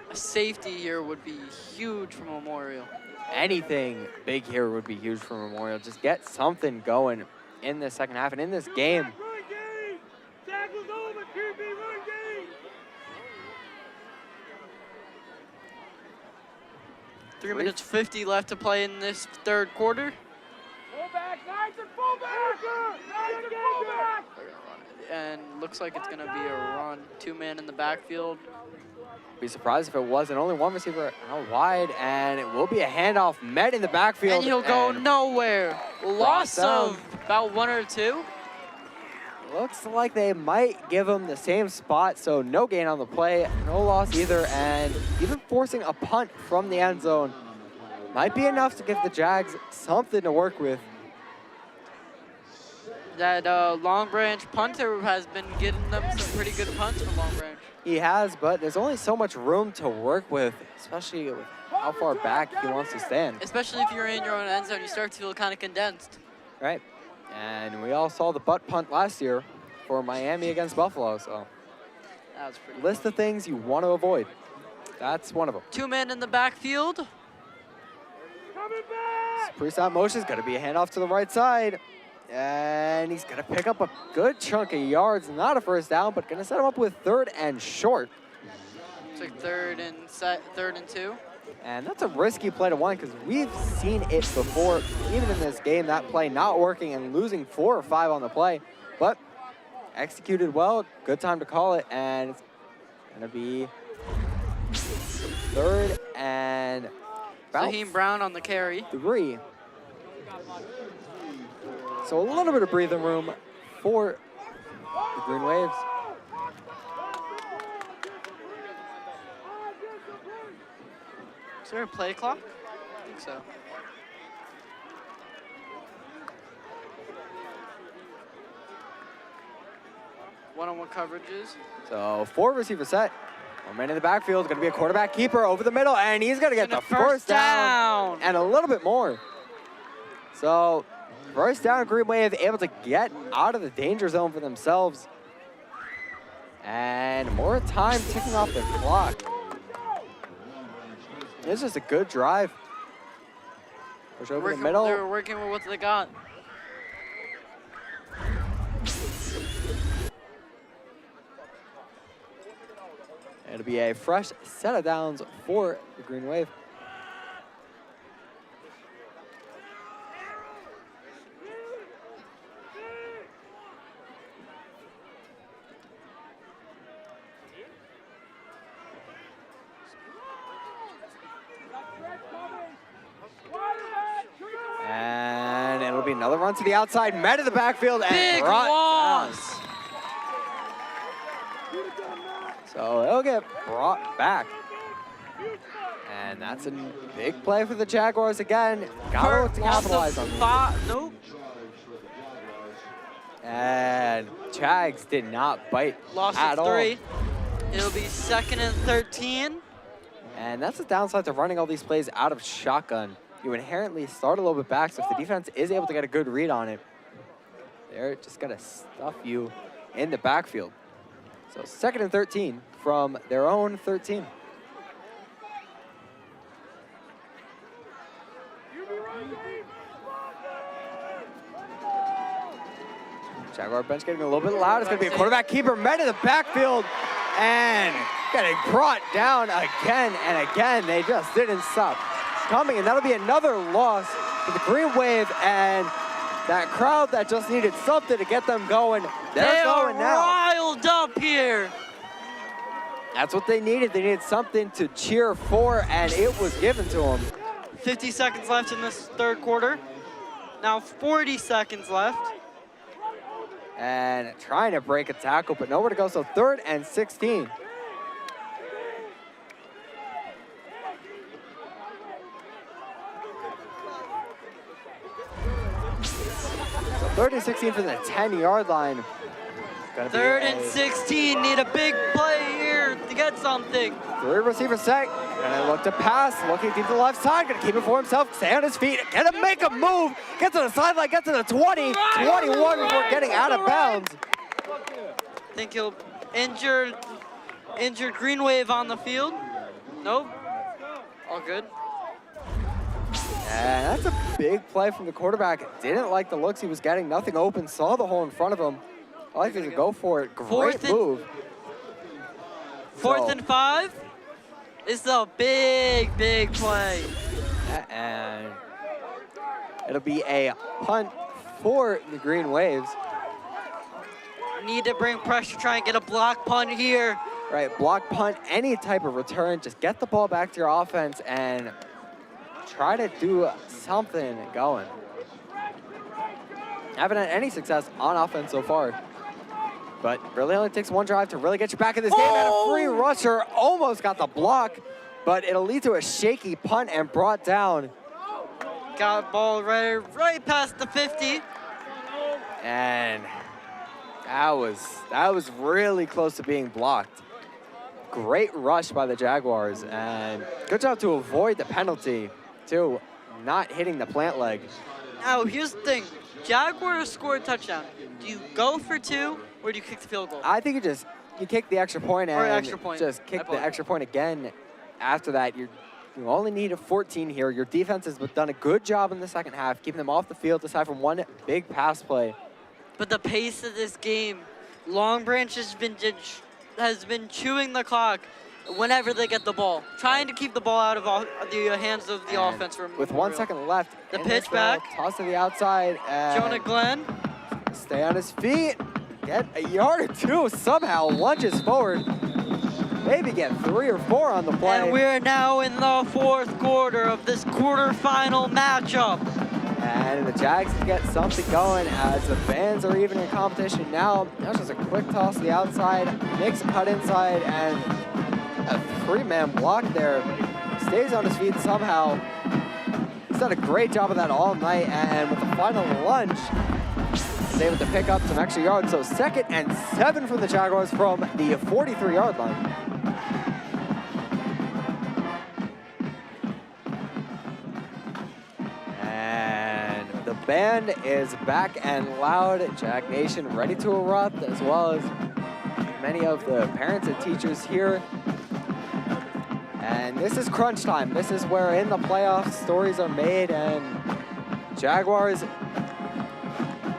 A safety here would be huge for Memorial. anything big here would be huge for Memorial. Just get something going in the second half and in this game. 3 minutes 50 left to play in this 3rd quarter. And looks like it's gonna be a run. 2-man in the backfield. Be surprised if it wasn't. Only one receiver out wide, and it will be a handoff met in the backfield. And he'll go nowhere. Loss of about 1 or 2. Looks like they might give him the same spot, so no gain on the play, no loss either, and even forcing a punt from the end zone might be enough to give the Jags something to work with. That Long Branch punter has been getting them some pretty good punts from Long Branch. He has, but there's only so much room to work with, especially with how far back he wants to stand. Especially if you're in your own end zone, you start to feel kind of condensed. Right. And we all saw the butt punt last year for Miami against Buffalo, so That was pretty list of things you want to avoid. That's one of them. 2 men in the backfield. Pre-stop motion is going to be a handoff to the right side. And he's going to pick up a good chunk of yards. Not a first down, but going to set him up with 3rd and short. Took 3rd and 2. And that's a risky play to one because we've seen it before, even in this game, that play not working and losing 4 or 5 on the play. But executed well, good time to call it, and it's going to be 3rd and Raheem Brown on the carry. 3. So a little bit of breathing room for the Green Waves. Is there a play clock? I think so. One-on-one coverages. So 4 receiver set. 1 man in the backfield. Going to be a quarterback keeper over the middle, and he's going to get the first down and a little bit more. So first down, Green Wave able to get out of the danger zone for themselves. And more time ticking off the clock. It's just a good drive. Push over the middle. They were working with what they got. It'll be a fresh set of downs for the Green Wave. And it'll be another run to the outside, met in the backfield, and Big brought loss. down. So it'll get brought back. And that's a big play for the Jaguars again. Gotta look to capitalize on that. Nope. And Jags did not bite Lost at of 3. all. It'll be 2nd and 13. And that's the downside to running all these plays out of shotgun. You inherently start a little bit back, so if the defense is able to get a good read on it, they're just gonna stuff you in the backfield. So 2nd and 13 from their own 13. Jaguar bench getting a little bit loud. It's going to be a quarterback keeper met in the backfield and getting brought down again and again. They just didn't stop coming, and that'll be another loss for the Green Wave, and that crowd that just needed something to get them going, they're going now. Riled up here. That's what they needed. They needed something to cheer for, and it was given to them. 50 seconds left in this 3rd quarter. Now 40 seconds left. And trying to break a tackle, but nowhere to go. So 3rd and 16. So 3rd and 16 from the 10-yard line. 3rd and 16. Need a big play here to get something. 3 receiver set. Gonna look to pass. Looking deep to the left side. Gonna keep it for himself. Stay on his feet. Gonna make a move. Get to the sideline. Get to the 20. 21 before getting out of bounds. I think he'll injured Green Wave on the field. Nope. All good. And that's a big play from the quarterback. Didn't like the looks he was getting. Nothing open. Saw the hole in front of him. I like to go for it. Great move. 4th and 5. It's a big, big play. And it'll be a punt for the Green Waves. Need to bring pressure, try and get a block punt here. Right, block punt, any type of return. Just get the ball back to your offense and try to do something going. Haven't had any success on offense so far. But really only takes one drive to really get you back in this game. And a free rusher almost got the block, but it'll lead to a shaky punt and brought down. Got ball right past the 50. And that was really close to being blocked. Great rush by the Jaguars, and good job to avoid the penalty, too, not hitting the plant leg. Now, here's the thing. Jaguars scored a touchdown. Do you go for 2 Or do you kick the field goal? I think you kick the extra point and Or extra point. just kick the extra point again. After that, you only need a 14 here. Your defense has done a good job in the second half, keeping them off the field aside from one big pass play. But the pace of this game, Long Branch has been chewing the clock whenever they get the ball, trying to keep the ball out of the hands of the offense. With 1 second left, the in pitch this drive, back. toss to the outside. Jonah Glenn. Stay on his feet. Get a yard or two. Somehow lunges forward. Maybe get 3 or 4 on the play. And we're now in the fourth quarter of this quarterfinal matchup. And the Jags get something going as the fans are even in competition now. That's just a quick toss to the outside, makes a cut inside, and a 3-man block there. Stays on his feet somehow. He's done a great job of that all night, and with the final lunge, he's able to pick up some extra yards. So 2nd and 7 from the Jaguars from the 43-yard line. And the band is back and loud. Jag Nation ready to erupt, as well as many of the parents and teachers here. And this is crunch time. This is where in the playoffs stories are made, and Jaguars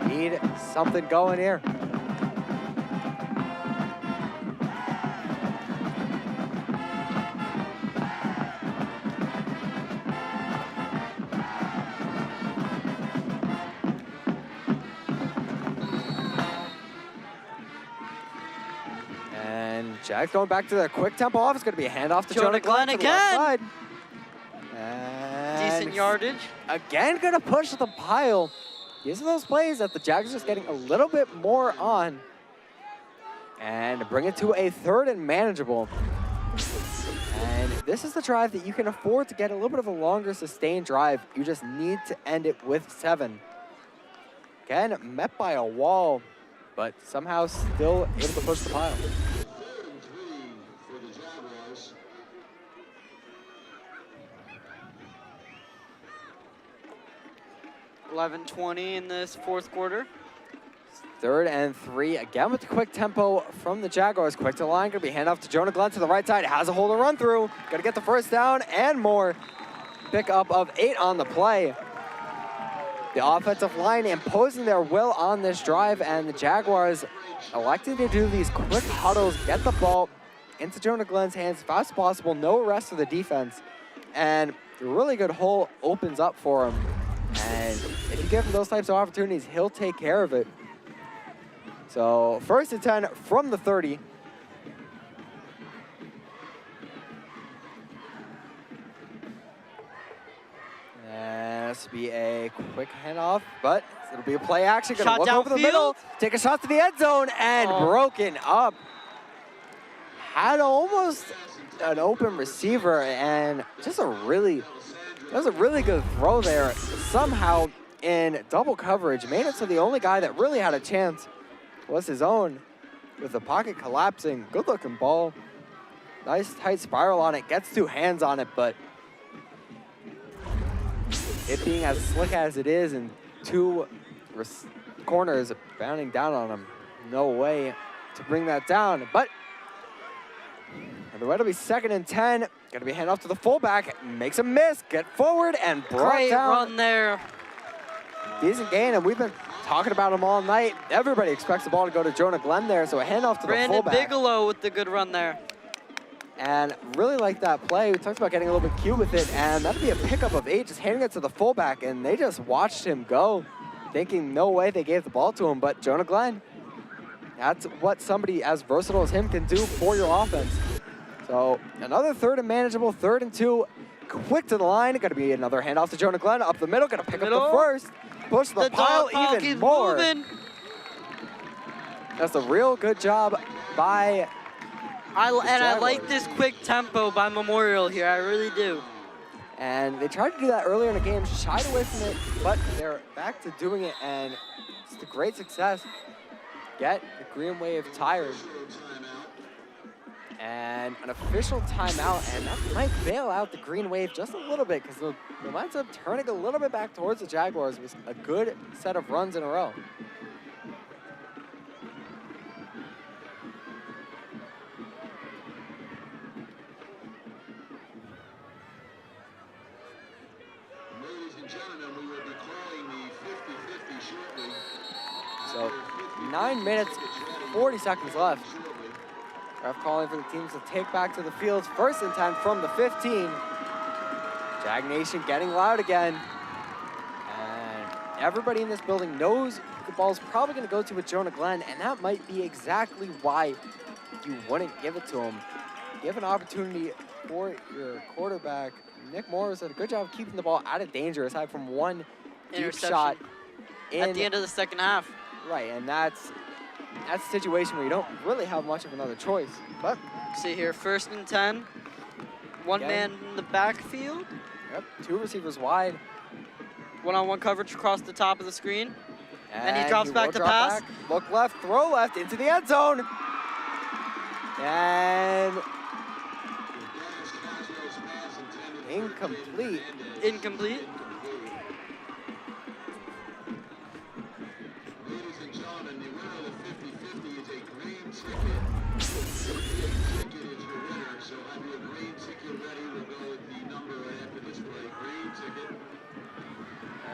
need something going here. Jags going back to the quick tempo off. It's going to be a handoff to Jonah Glenn to the left side. And decent yardage. Again, going to push the pile. These are those plays that the Jags are just getting a little bit more on. And bring it to a 3rd and manageable. And this is the drive that you can afford to get a little bit of a longer sustained drive. You just need to end it with 7. Again, met by a wall, but somehow still able to push the pile. 11:20 in this fourth quarter. 3rd and 3, again with the quick tempo from the Jaguars. Quick to the line, gonna be handoff to Jonah Glenn to the right side. Has a hole to run through. Gonna get the first down and more. Pickup of 8 on the play. The offensive line imposing their will on this drive, and the Jaguars electing to do these quick huddles, get the ball into Jonah Glenn's hands as fast as possible, no rest of the defense. And a really good hole opens up for him. And if you give him those types of opportunities, he'll take care of it. So 1st and 10 from the 30. And this will be a quick handoff, but it'll be a play action. Gonna look over the middle, take a shot to the end zone, and broken up. Had almost an open receiver, and just that was a really good throw there. Somehow in double coverage, made it so the only guy that really had a chance was his own, with the pocket collapsing. Good looking ball. Nice tight spiral on it, gets 2 hands on it, but it being as slick as it is and 2 corners bounding down on him, no way to bring that down. But it'll be 2nd and 10. Gonna be hand off to the fullback, makes a miss, get forward and brought Great down. run there. Decent gain, and we've been talking about him all night. Everybody expects the ball to go to Jonah Glenn there, so a handoff to the fullback. Brandon Bigelow with the good run there. And really like that play. We talked about getting a little bit cute with it, and that'd be a pickup of 8, just handing it to the fullback, and they just watched him go, thinking no way they gave the ball to him, but Jonah Glenn, that's what somebody as versatile as him can do for your offense. So another 3rd and manageable, 3rd and 2, quick to the line. Gonna be another handoff to Jonah Glenn, up the middle, gonna pick up the first, push the pile even more. Moving. That's a real good job by I like this quick tempo by Memorial here, I really do. And they tried to do that earlier in the game, shied away from it, but they're back to doing it, and it's a great success. Get the Green Wave tired. And an official timeout, and that might bail out the Green Wave just a little bit, because they'll wind up turning a little bit back towards the Jaguars with a good set of runs in a row. 9 minutes, 40 seconds left. Ref calling for the teams to take back to the field. 1st and 10 from the 15. Jag Nation getting loud again. And everybody in this building knows the ball's probably going to go to a Jonah Glenn, and that might be exactly why you wouldn't give it to him. Give an opportunity for your quarterback. Nick Morris did a good job of keeping the ball out of danger, aside from one deep shot at the end of the second half. Right, and that's a situation where you don't really have much of another choice. But see here, 1st and 10. One man in the backfield. Yep, 2 receivers wide. One-on-one coverage across the top of the screen. And he drops back to pass. Look left, throw left into the end zone. And incomplete. Incomplete.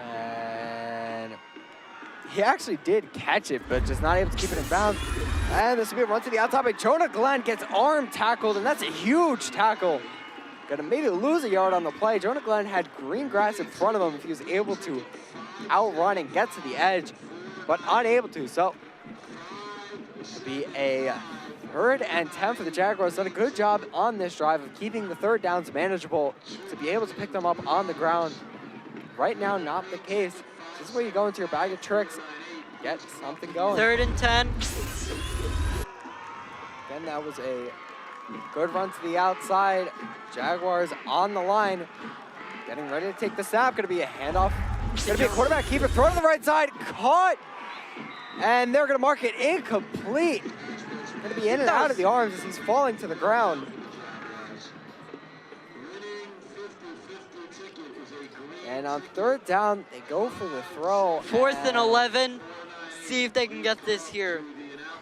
And he actually did catch it, but just not able to keep it in bounds. And this will be a run to the outside, but Jonah Glenn gets arm tackled, and that's a huge tackle. Gonna maybe lose a yard on the play. Jonah Glenn had green grass in front of him if he was able to outrun and get to the edge, but unable to. So it'll be a 3rd and 10 for the Jaguars. Done a good job on this drive of keeping the 3rd downs manageable to be able to pick them up on the ground. Right now, not the case. This is where you go into your bag of tricks, get something going. 3rd and 10. Then that was a good run to the outside. Jaguars on the line, getting ready to take the snap. Gonna be a handoff. Gonna be a quarterback keeper, throw to the right side, caught. And they're gonna mark it incomplete. Gonna be in and out of the arms as he's falling to the ground. And on 3rd down, they go for the throw. 4th and 11. See if they can get this here.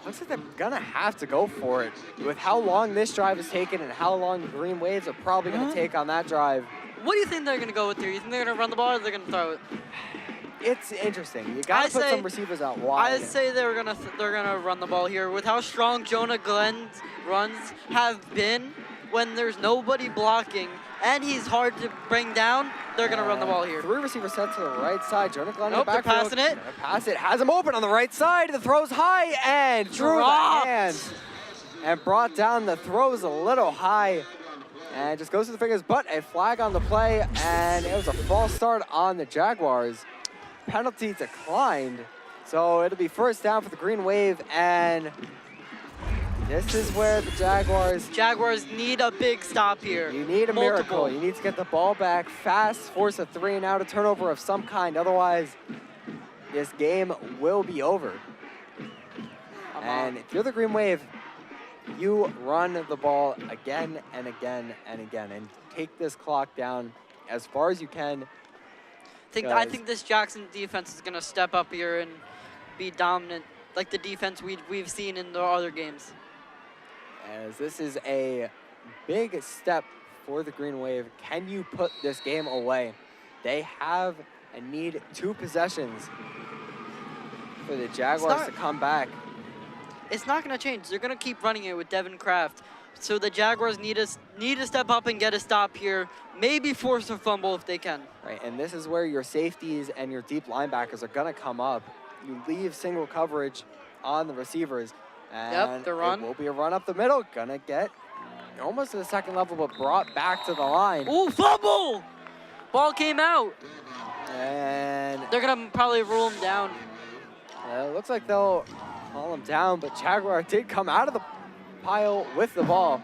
Looks like they're gonna have to go for it. With how long this drive has taken and how long the Green Waves are probably gonna take on that drive. What do you think they're gonna go with here? You think they're gonna run the ball or they're gonna throw it? It's interesting. You gotta put some receivers out wide. I say they're gonna run the ball here. With how strong Jonah Glenn's runs have been, when there's nobody blocking and he's hard to bring down, they're gonna run the ball here. 3 receivers set to the right side. Jonah Glenn nope, in the backfield. they're passing it. Pass it, has him open on the right side. The throw's high and through the hands. And brought down. The throw's a little high. And just goes to the fingers, but a flag on the play. And it was a false start on the Jaguars. Penalty declined. So it'll be 1st down for the Green Wave. And this is where the Jaguars need a big stop here. You need a miracle. You need to get the ball back fast, force a 3 and out, a turnover of some kind. Otherwise, this game will be over. And if you're the Green Wave, you run the ball again and again and again and take this clock down as far as you can. I think this Jackson defense is gonna step up here and be dominant, like the defense we've seen in the other games. As this is a big step for the Green Wave. Can you put this game away? They have and need 2 possessions for the Jaguars to come back. It's not going to change. They're going to keep running it with Devin Kraft. So the Jaguars need to step up and get a stop here. Maybe force a fumble if they can. Right, and this is where your safeties and your deep linebackers are going to come up. You leave single coverage on the receivers. And the run. It will be a run up the middle. Gonna get almost to the 2nd level, but brought back to the line. Ooh, fumble! Ball came out. And they're gonna probably rule him down. It looks like they'll call him down, but Jaguar did come out of the pile with the ball.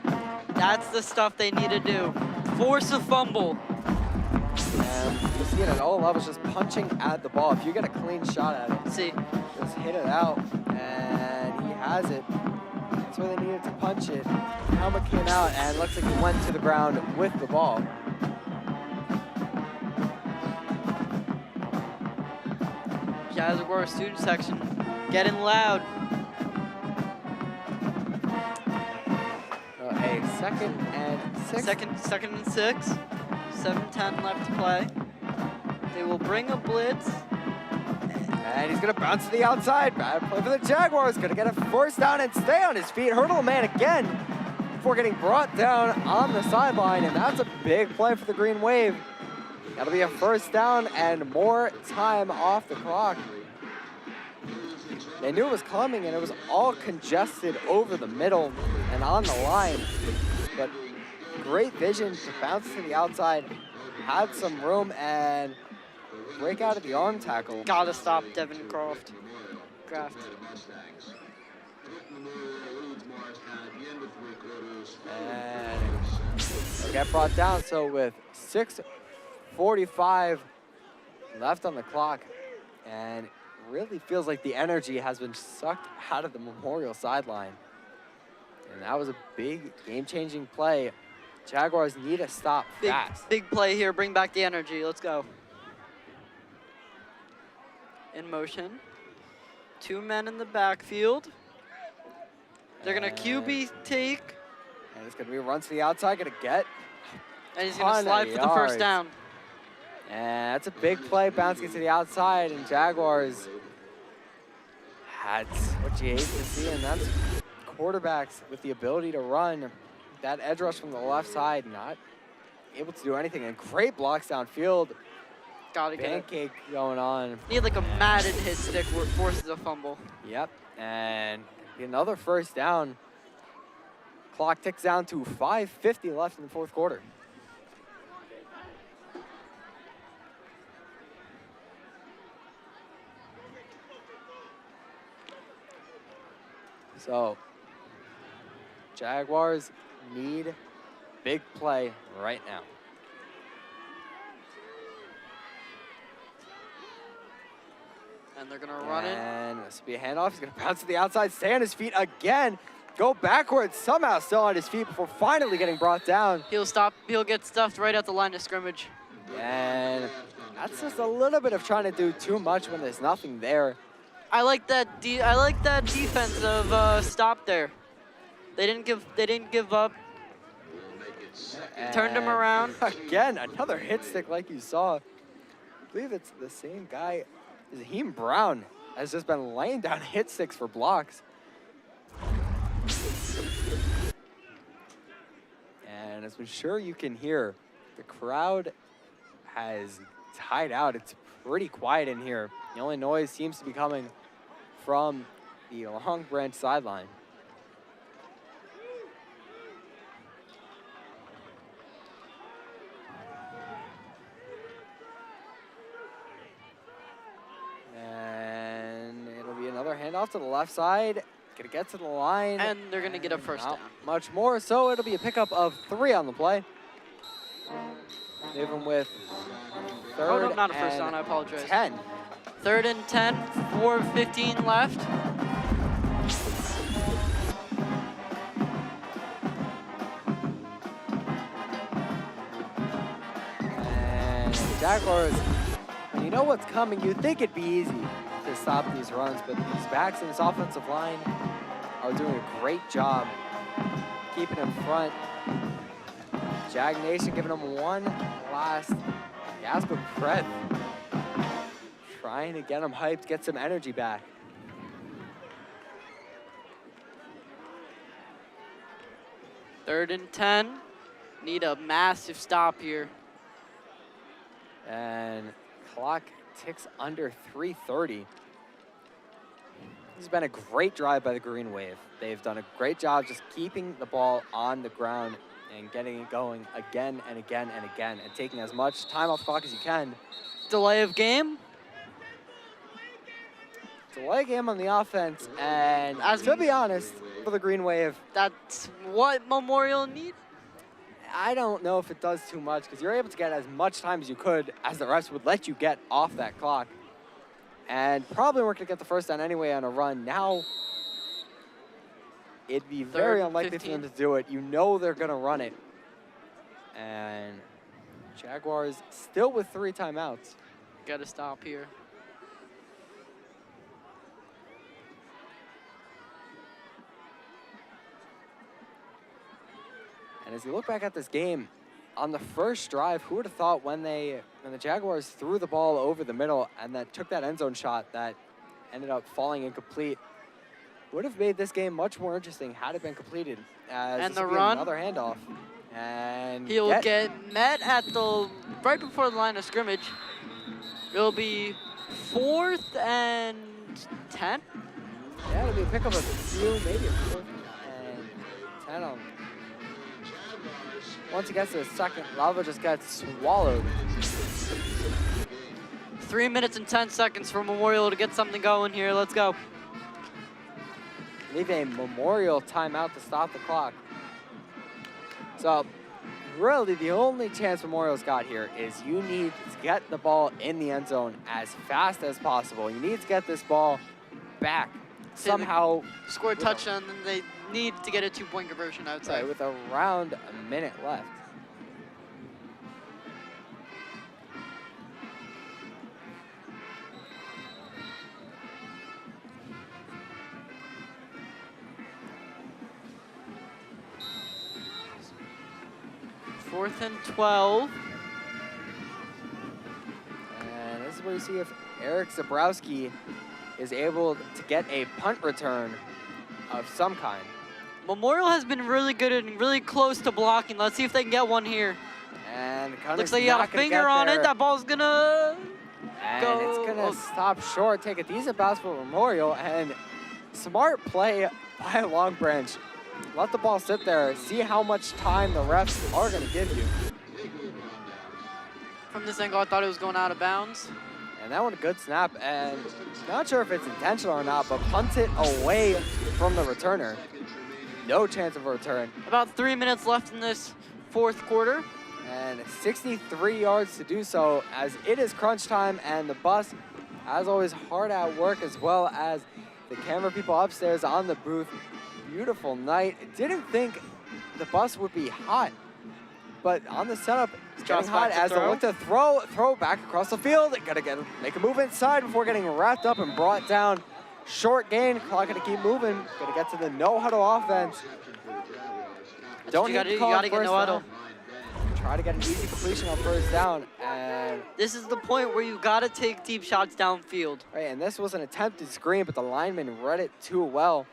That's the stuff they need to do. Force a fumble. And you see it at all levels, just punching at the ball. If you get a clean shot at it, just hit it out. And he has it. That's where they needed to punch it. Helmet came out and looks like he went to the ground with the ball. Jaguar student section getting loud. A 2nd and 6. Second and 6. 7:10 left to play. They will bring a blitz. And he's going to bounce to the outside. Bad play for the Jaguars. Going to get a first down and stay on his feet. Hurdle a man again before getting brought down on the sideline. And that's a big play for the Green Wave. That'll be a first down and more time off the clock. They knew it was coming, and it was all congested over the middle and on the line. But great vision to bounce to the outside. Had some room and break out of the arm tackle. Gotta stop Devin Kraft. And they'll get brought down. So with 6:45 left on the clock, and really feels like the energy has been sucked out of the Memorial sideline. And that was a big game-changing play. Jaguars need a stop fast. Big play here, bring back the energy. Let's go. In motion. 2 men in the backfield. They're gonna QB take. And it's gonna be a run to the outside, gonna get. And he's gonna slide for the first down. And that's a big play, bouncing to the outside, and Jaguars had what you hate to see, and that's quarterbacks with the ability to run. That edge rush from the left side, not able to do anything, and great blocks downfield. Gotta get it. Pancake going on. Need like a matted hit stick where it forces a fumble. Yep, and another first down. Clock ticks down to 5:50 left in the fourth quarter. So, Jaguars need big play right now. And they're gonna run it. And this will be a handoff. He's gonna bounce to the outside, stay on his feet again, go backwards, somehow still on his feet before finally getting brought down. He'll get stuffed right at the line of scrimmage. And that's just a little bit of trying to do too much when there's nothing there. I like that defensive stop there. They didn't give up. Turned him around. Again, another hit stick like you saw. I believe it's the same guy. Zaheem Brown has just been laying down hit sticks for blocks. And as I'm sure you can hear, the crowd has died out. It's pretty quiet in here. The only noise seems to be coming from the Long Branch sideline. And it'll be another handoff to the left side. Gonna get to the line. And they're gonna get a first down. Much more, so it'll be a pickup of 3 on the play. Even with third Oh, no, not a first and down, I apologize. 10. 3rd and 10, 4:15 left. And the Jaguars, when you know what's coming, you'd think it'd be easy to stop these runs, but these backs in this offensive line are doing a great job keeping in front. Jag Nation giving them one last gasp of breath, trying to get them hyped, get some energy back. Third and 10. Need a massive stop here. And clock ticks under 3:30. This has been a great drive by the Green Wave. They've done a great job just keeping the ball on the ground and getting it going again and again and again and taking as much time off the clock as you can. Delay of game. Delay game on the offense, and to be honest, for the Green Wave, that's what Memorial need. I don't know if it does too much because you're able to get as much time as you could as the refs would let you get off that clock. And probably weren't going to get the first down anyway on a run. Now, it'd be very unlikely for them to do it. You know they're going to run it. And Jaguars still with 3 timeouts. Got to stop here. And as you look back at this game, on the first drive, who would have thought when the Jaguars threw the ball over the middle and then took that end zone shot that ended up falling incomplete, would have made this game much more interesting had it been completed. And this the would be run. another handoff. And He'll get met at the right before the line of scrimmage. It'll be 4th and 10. Yeah, it'll be a pickup of 2, maybe a 4th and 10 on. Once he gets to the second, Lava just gets swallowed. 3 minutes and 10 seconds for Memorial to get something going here. Let's go. Leave a Memorial timeout to stop the clock. So, really, the only chance Memorial's got here is you need to get the ball in the end zone as fast as possible. You need to get this ball back somehow. Score a touchdown, and they need to get a 2-point conversion, I would say. Right, with around a minute left. Fourth and 12. And this is where you see if Eric Zabrowski is able to get a punt return of some kind. Memorial has been really good and really close to blocking. Let's see if they can get one here. And looks like you got a finger on it. That ball's gonna and it's gonna stop short, take a decent bounce for Memorial, and smart play by Long Branch. Let the ball sit there, see how much time the refs are gonna give you. From this angle, I thought it was going out of bounds. And that one a good snap, and not sure if it's intentional or not, but punts it away from the returner. No chance of a return. About 3 minutes left in this 4th quarter. And 63 yards to do so, as it is crunch time, and the bus, as always, hard at work, as well as the camera people upstairs on the booth. Beautiful night. Didn't think the bus would be hot, but on the setup, it's getting hot as they look to throw back across the field. Gotta make a move inside before getting wrapped up and brought down. Short gain, clock gonna keep moving. Gotta get to the no huddle offense. Don't you gotta get no huddle. Try to get an easy completion on first down, and this is the point where you gotta take deep shots downfield. Right, and this was an attempted screen, but the lineman read it too well.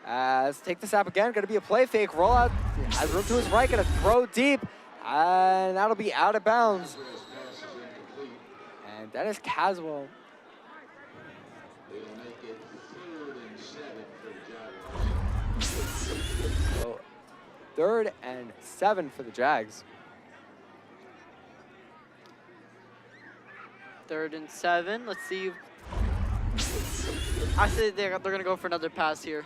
As take the snap again, gonna be a play fake, roll out, has room to his right, gonna throw deep, and that'll be out of bounds. And Dennis Caswell. So 3rd and 7 for the Jags. 3rd and 7. Let's see. I say they're gonna go for another pass here.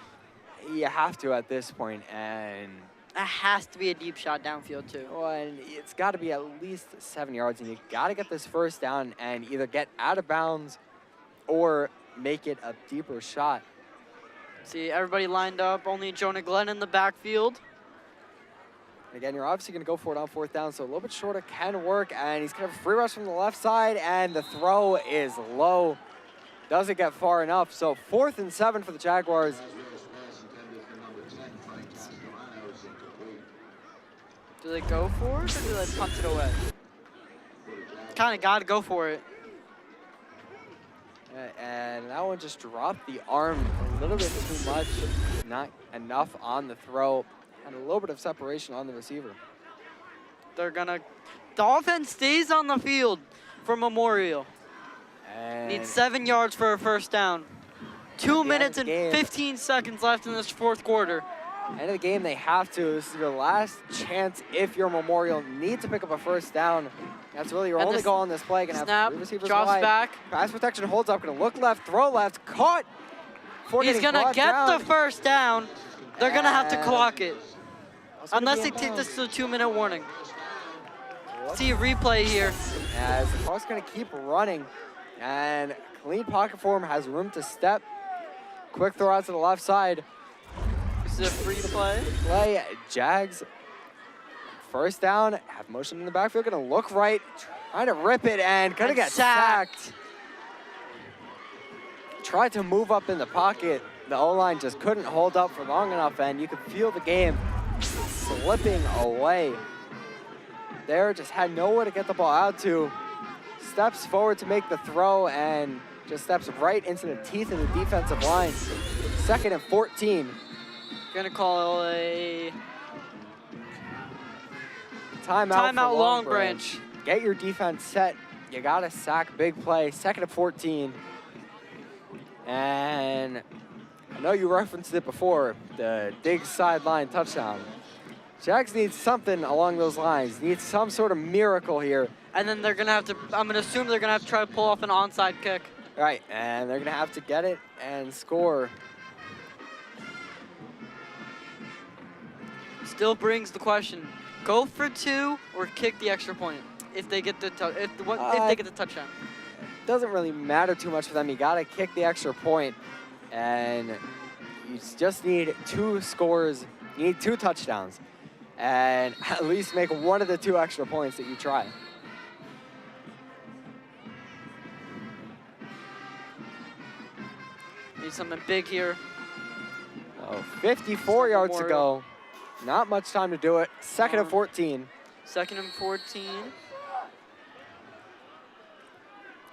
You have to at this point, and it has to be a deep shot downfield too. Well, and it's got to be at least 7 yards, and you got to get this first down and either get out of bounds or make it a deeper shot. See, everybody lined up. Only Jonah Glenn in the backfield. And again, you're obviously going to go for it on 4th down, so a little bit shorter can work, and he's going to have a free rush from the left side, and the throw is low. Doesn't get far enough, so 4th and 7 for the Jaguars. Do they go for it, or do they punt it away? Kind of got to go for it. And that one just dropped the arm a little bit too much. Not enough on the throw. And a little bit of separation on the receiver. They're gonna, the offense stays on the field for Memorial. And Need 7 yards for a first down. 2 minutes and 15 seconds left in this 4th quarter. End of the game, they have to. This is your last chance if you're Memorial. Need to pick up a first down. That's really your only goal on this play. Gonna have 3 receivers drops wide. back. Pass protection holds up. Gonna look left, throw left, caught. He's gonna get the first down. They're gonna have to clock it. Unless they take this to a 2-minute warning. See a replay here. As the clock's gonna keep running. And clean pocket for him, has room to step. Quick throw out to the left side. This is a free play. Play, Jags. First down, have motion in the backfield, gonna look right, trying to rip it, and gonna get sacked. Tried to move up in the pocket. The O-line just couldn't hold up for long enough, and you could feel the game slipping away. there, just had nowhere to get the ball out to. Steps forward to make the throw and just steps right into the teeth of the defensive line. 2nd and 14. Gonna call a timeout for Long Branch. Get your defense set. You gotta sack, big play. 2nd and 14. And I know you referenced it before, the dig sideline touchdown. Jags needs something along those lines. Needs some sort of miracle here. And then they're gonna have to, I'm gonna assume they're gonna have to try to pull off an onside kick. Right, and they're gonna have to get it and score. Still brings the question: go for 2 or kick the extra point if they get the if they get the touchdown. Doesn't really matter too much for them. You gotta kick the extra point, and you just need 2 scores. You need 2 touchdowns, and at least make one of the 2 extra points that you try. Need something big here. Oh, 54 yards to go. Not much time to do it. 2nd and 14. 2nd and 14.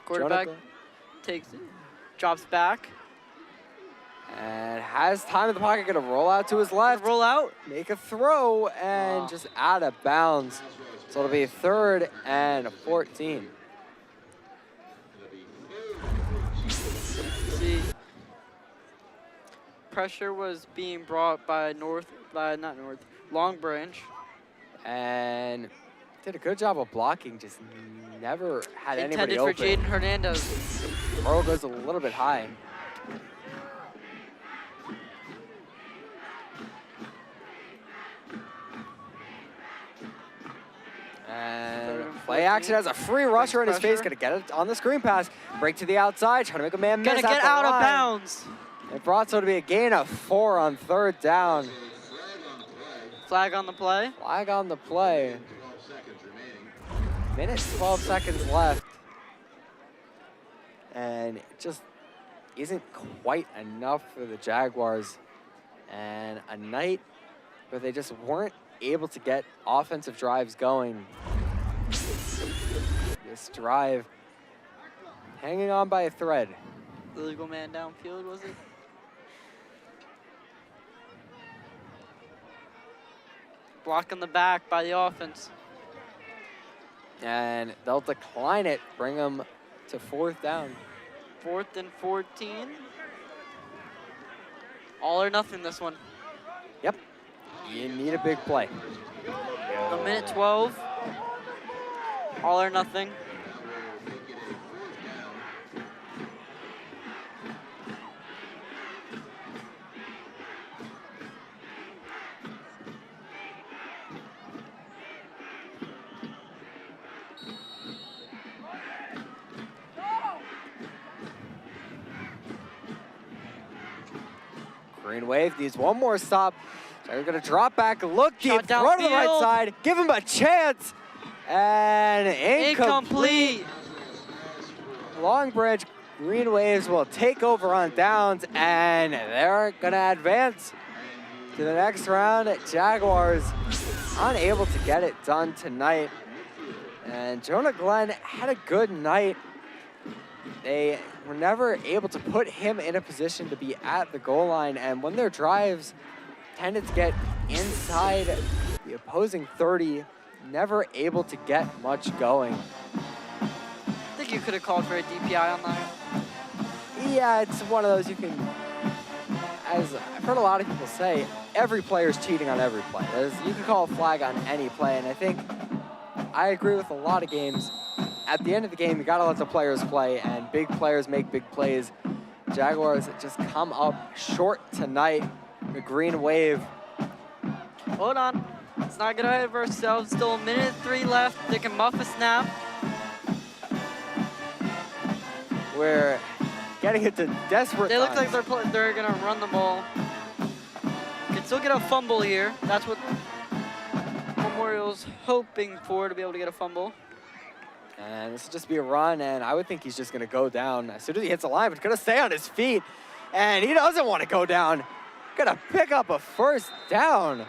Quarterback takes it, drops back. And has time in the pocket, gonna roll out to his left. Roll out. Make a throw and just out of bounds. So it'll be 3rd and 14. See, pressure was being brought by Long Branch. And did a good job of blocking, just never had anybody open. Intended for Jaden Hernandez. Throw goes a little bit high. And play action has a free rusher in his face. Gonna get it on the screen pass. Break to the outside, trying to make a man miss. Gonna get out of bounds. It brought so to be a gain of 4 on 3rd down. Flag on the play. Flag on the play. Minute 12 seconds left. And it just isn't quite enough for the Jaguars. And a night where they just weren't able to get offensive drives going. This drive hanging on by a thread. Illegal man downfield, was it? Block in the back by the offense. And they'll decline it, bring them to 4th down. 4th and 14. All or nothing this one. Yep. You need a big play. A minute 12. All or nothing. Green Wave needs one more stop. They're gonna drop back, look deep, throw to the right side, give him a chance, and incomplete. Long Branch Green Waves will take over on downs, and they're gonna advance to the next round. Jaguars unable to get it done tonight. And Jonah Glenn had a good night. They were never able to put him in a position to be at the goal line, and when their drives tended to get inside the opposing 30, never able to get much going. I think you could have called for a DPI on that. Yeah, it's one of those you can, as I've heard a lot of people say, every player's cheating on every play. You can call a flag on any play, and I think I agree with a lot of games. At the end of the game, you gotta let the players play, and big players make big plays. Jaguars just come up short tonight. The Green Wave. Hold on. Let's not get ahead of ourselves. Still a minute 3 left. They can muff a snap. We're getting into desperate They look times. like they're gonna run the ball. Can still get a fumble here. That's what Memorial's hoping for, to be able to get a fumble. And this will just be a run, and I would think he's just gonna go down as soon as he hits the line, but gonna stay on his feet. And he doesn't want to go down. Gonna pick up a 1st down.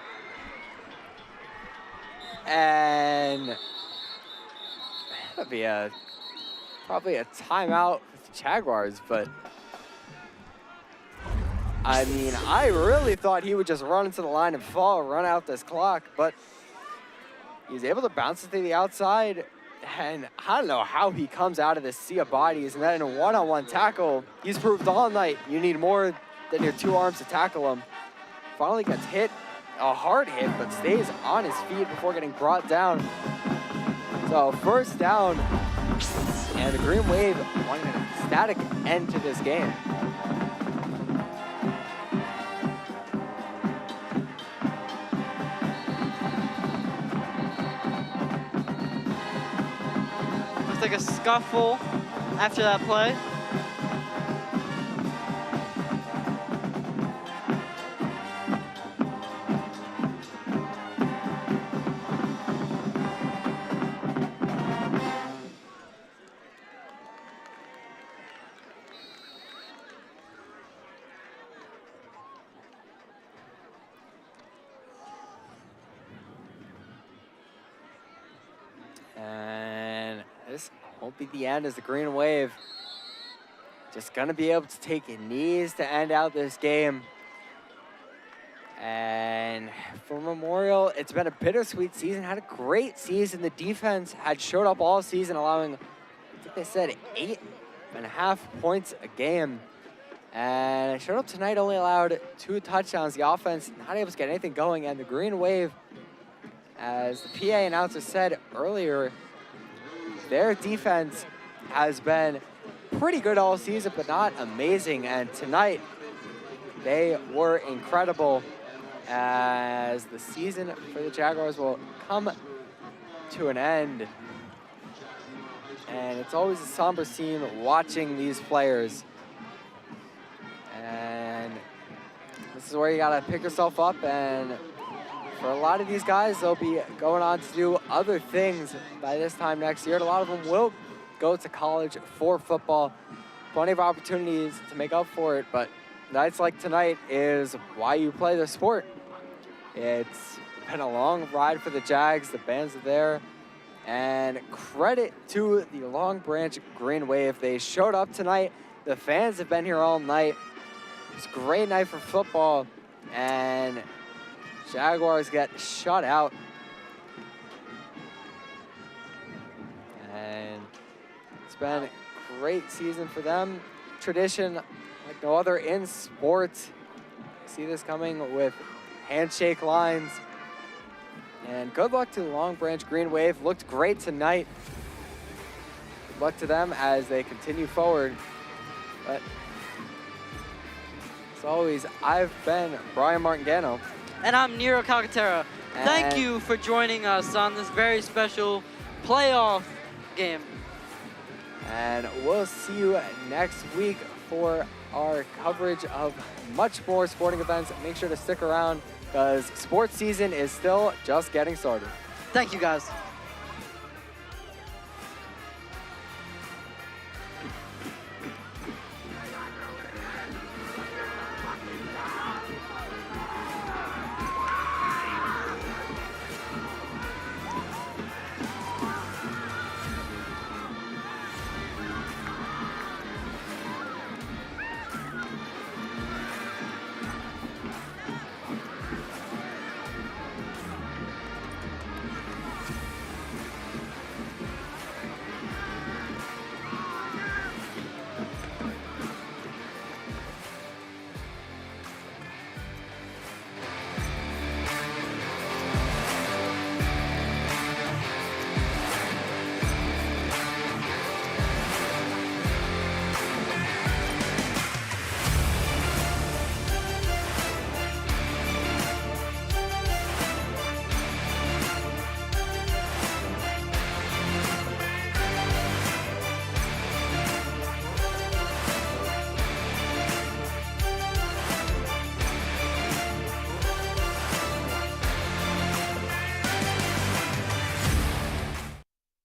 And gonna be probably a timeout with the Jaguars, but I mean, I really thought he would just run into the line and fall, run out this clock, but he's able to bounce it to the outside, and I don't know how he comes out of this sea of bodies, and then in a one-on-one tackle, he's proved all night you need more than your two arms to tackle him. Finally gets hit, a hard hit, but stays on his feet before getting brought down. So first down, and the Green Wave wanting a static end to this game. Looks like a scuffle after that play. And this won't be the end as the Green Wave just gonna be able to take knees to end out this game. And for Memorial, it's been a bittersweet season. Had a great season. The defense had showed up all season, allowing, I think they said 8.5 points a game. And it showed up tonight, only allowed 2 touchdowns. The offense not able to get anything going. And the Green Wave, as the PA announcer said earlier, their defense has been pretty good all season, but not amazing. And tonight, they were incredible, as the season for the Jaguars will come to an end. And it's always a somber scene watching these players. And this is where you gotta pick yourself up, and for a lot of these guys, they'll be going on to do other things by this time next year. And a lot of them will go to college for football. Plenty of opportunities to make up for it, but nights like tonight is why you play the sport. It's been a long ride for the Jags. The bands are there. And credit to the Long Branch Green Wave. They showed up tonight. The fans have been here all night. It's a great night for football. And Jaguars get shut out. And it's been a great season for them. Tradition like no other in sports. See this coming with handshake lines. And good luck to the Long Branch Green Wave. Looked great tonight. Good luck to them as they continue forward. But as always, I've been Brian Martingano. And I'm Nero Calcaterra. Thank you for joining us on this very special playoff game. And we'll see you next week for our coverage of much more sporting events. Make sure to stick around because sports season is still just getting started. Thank you, guys.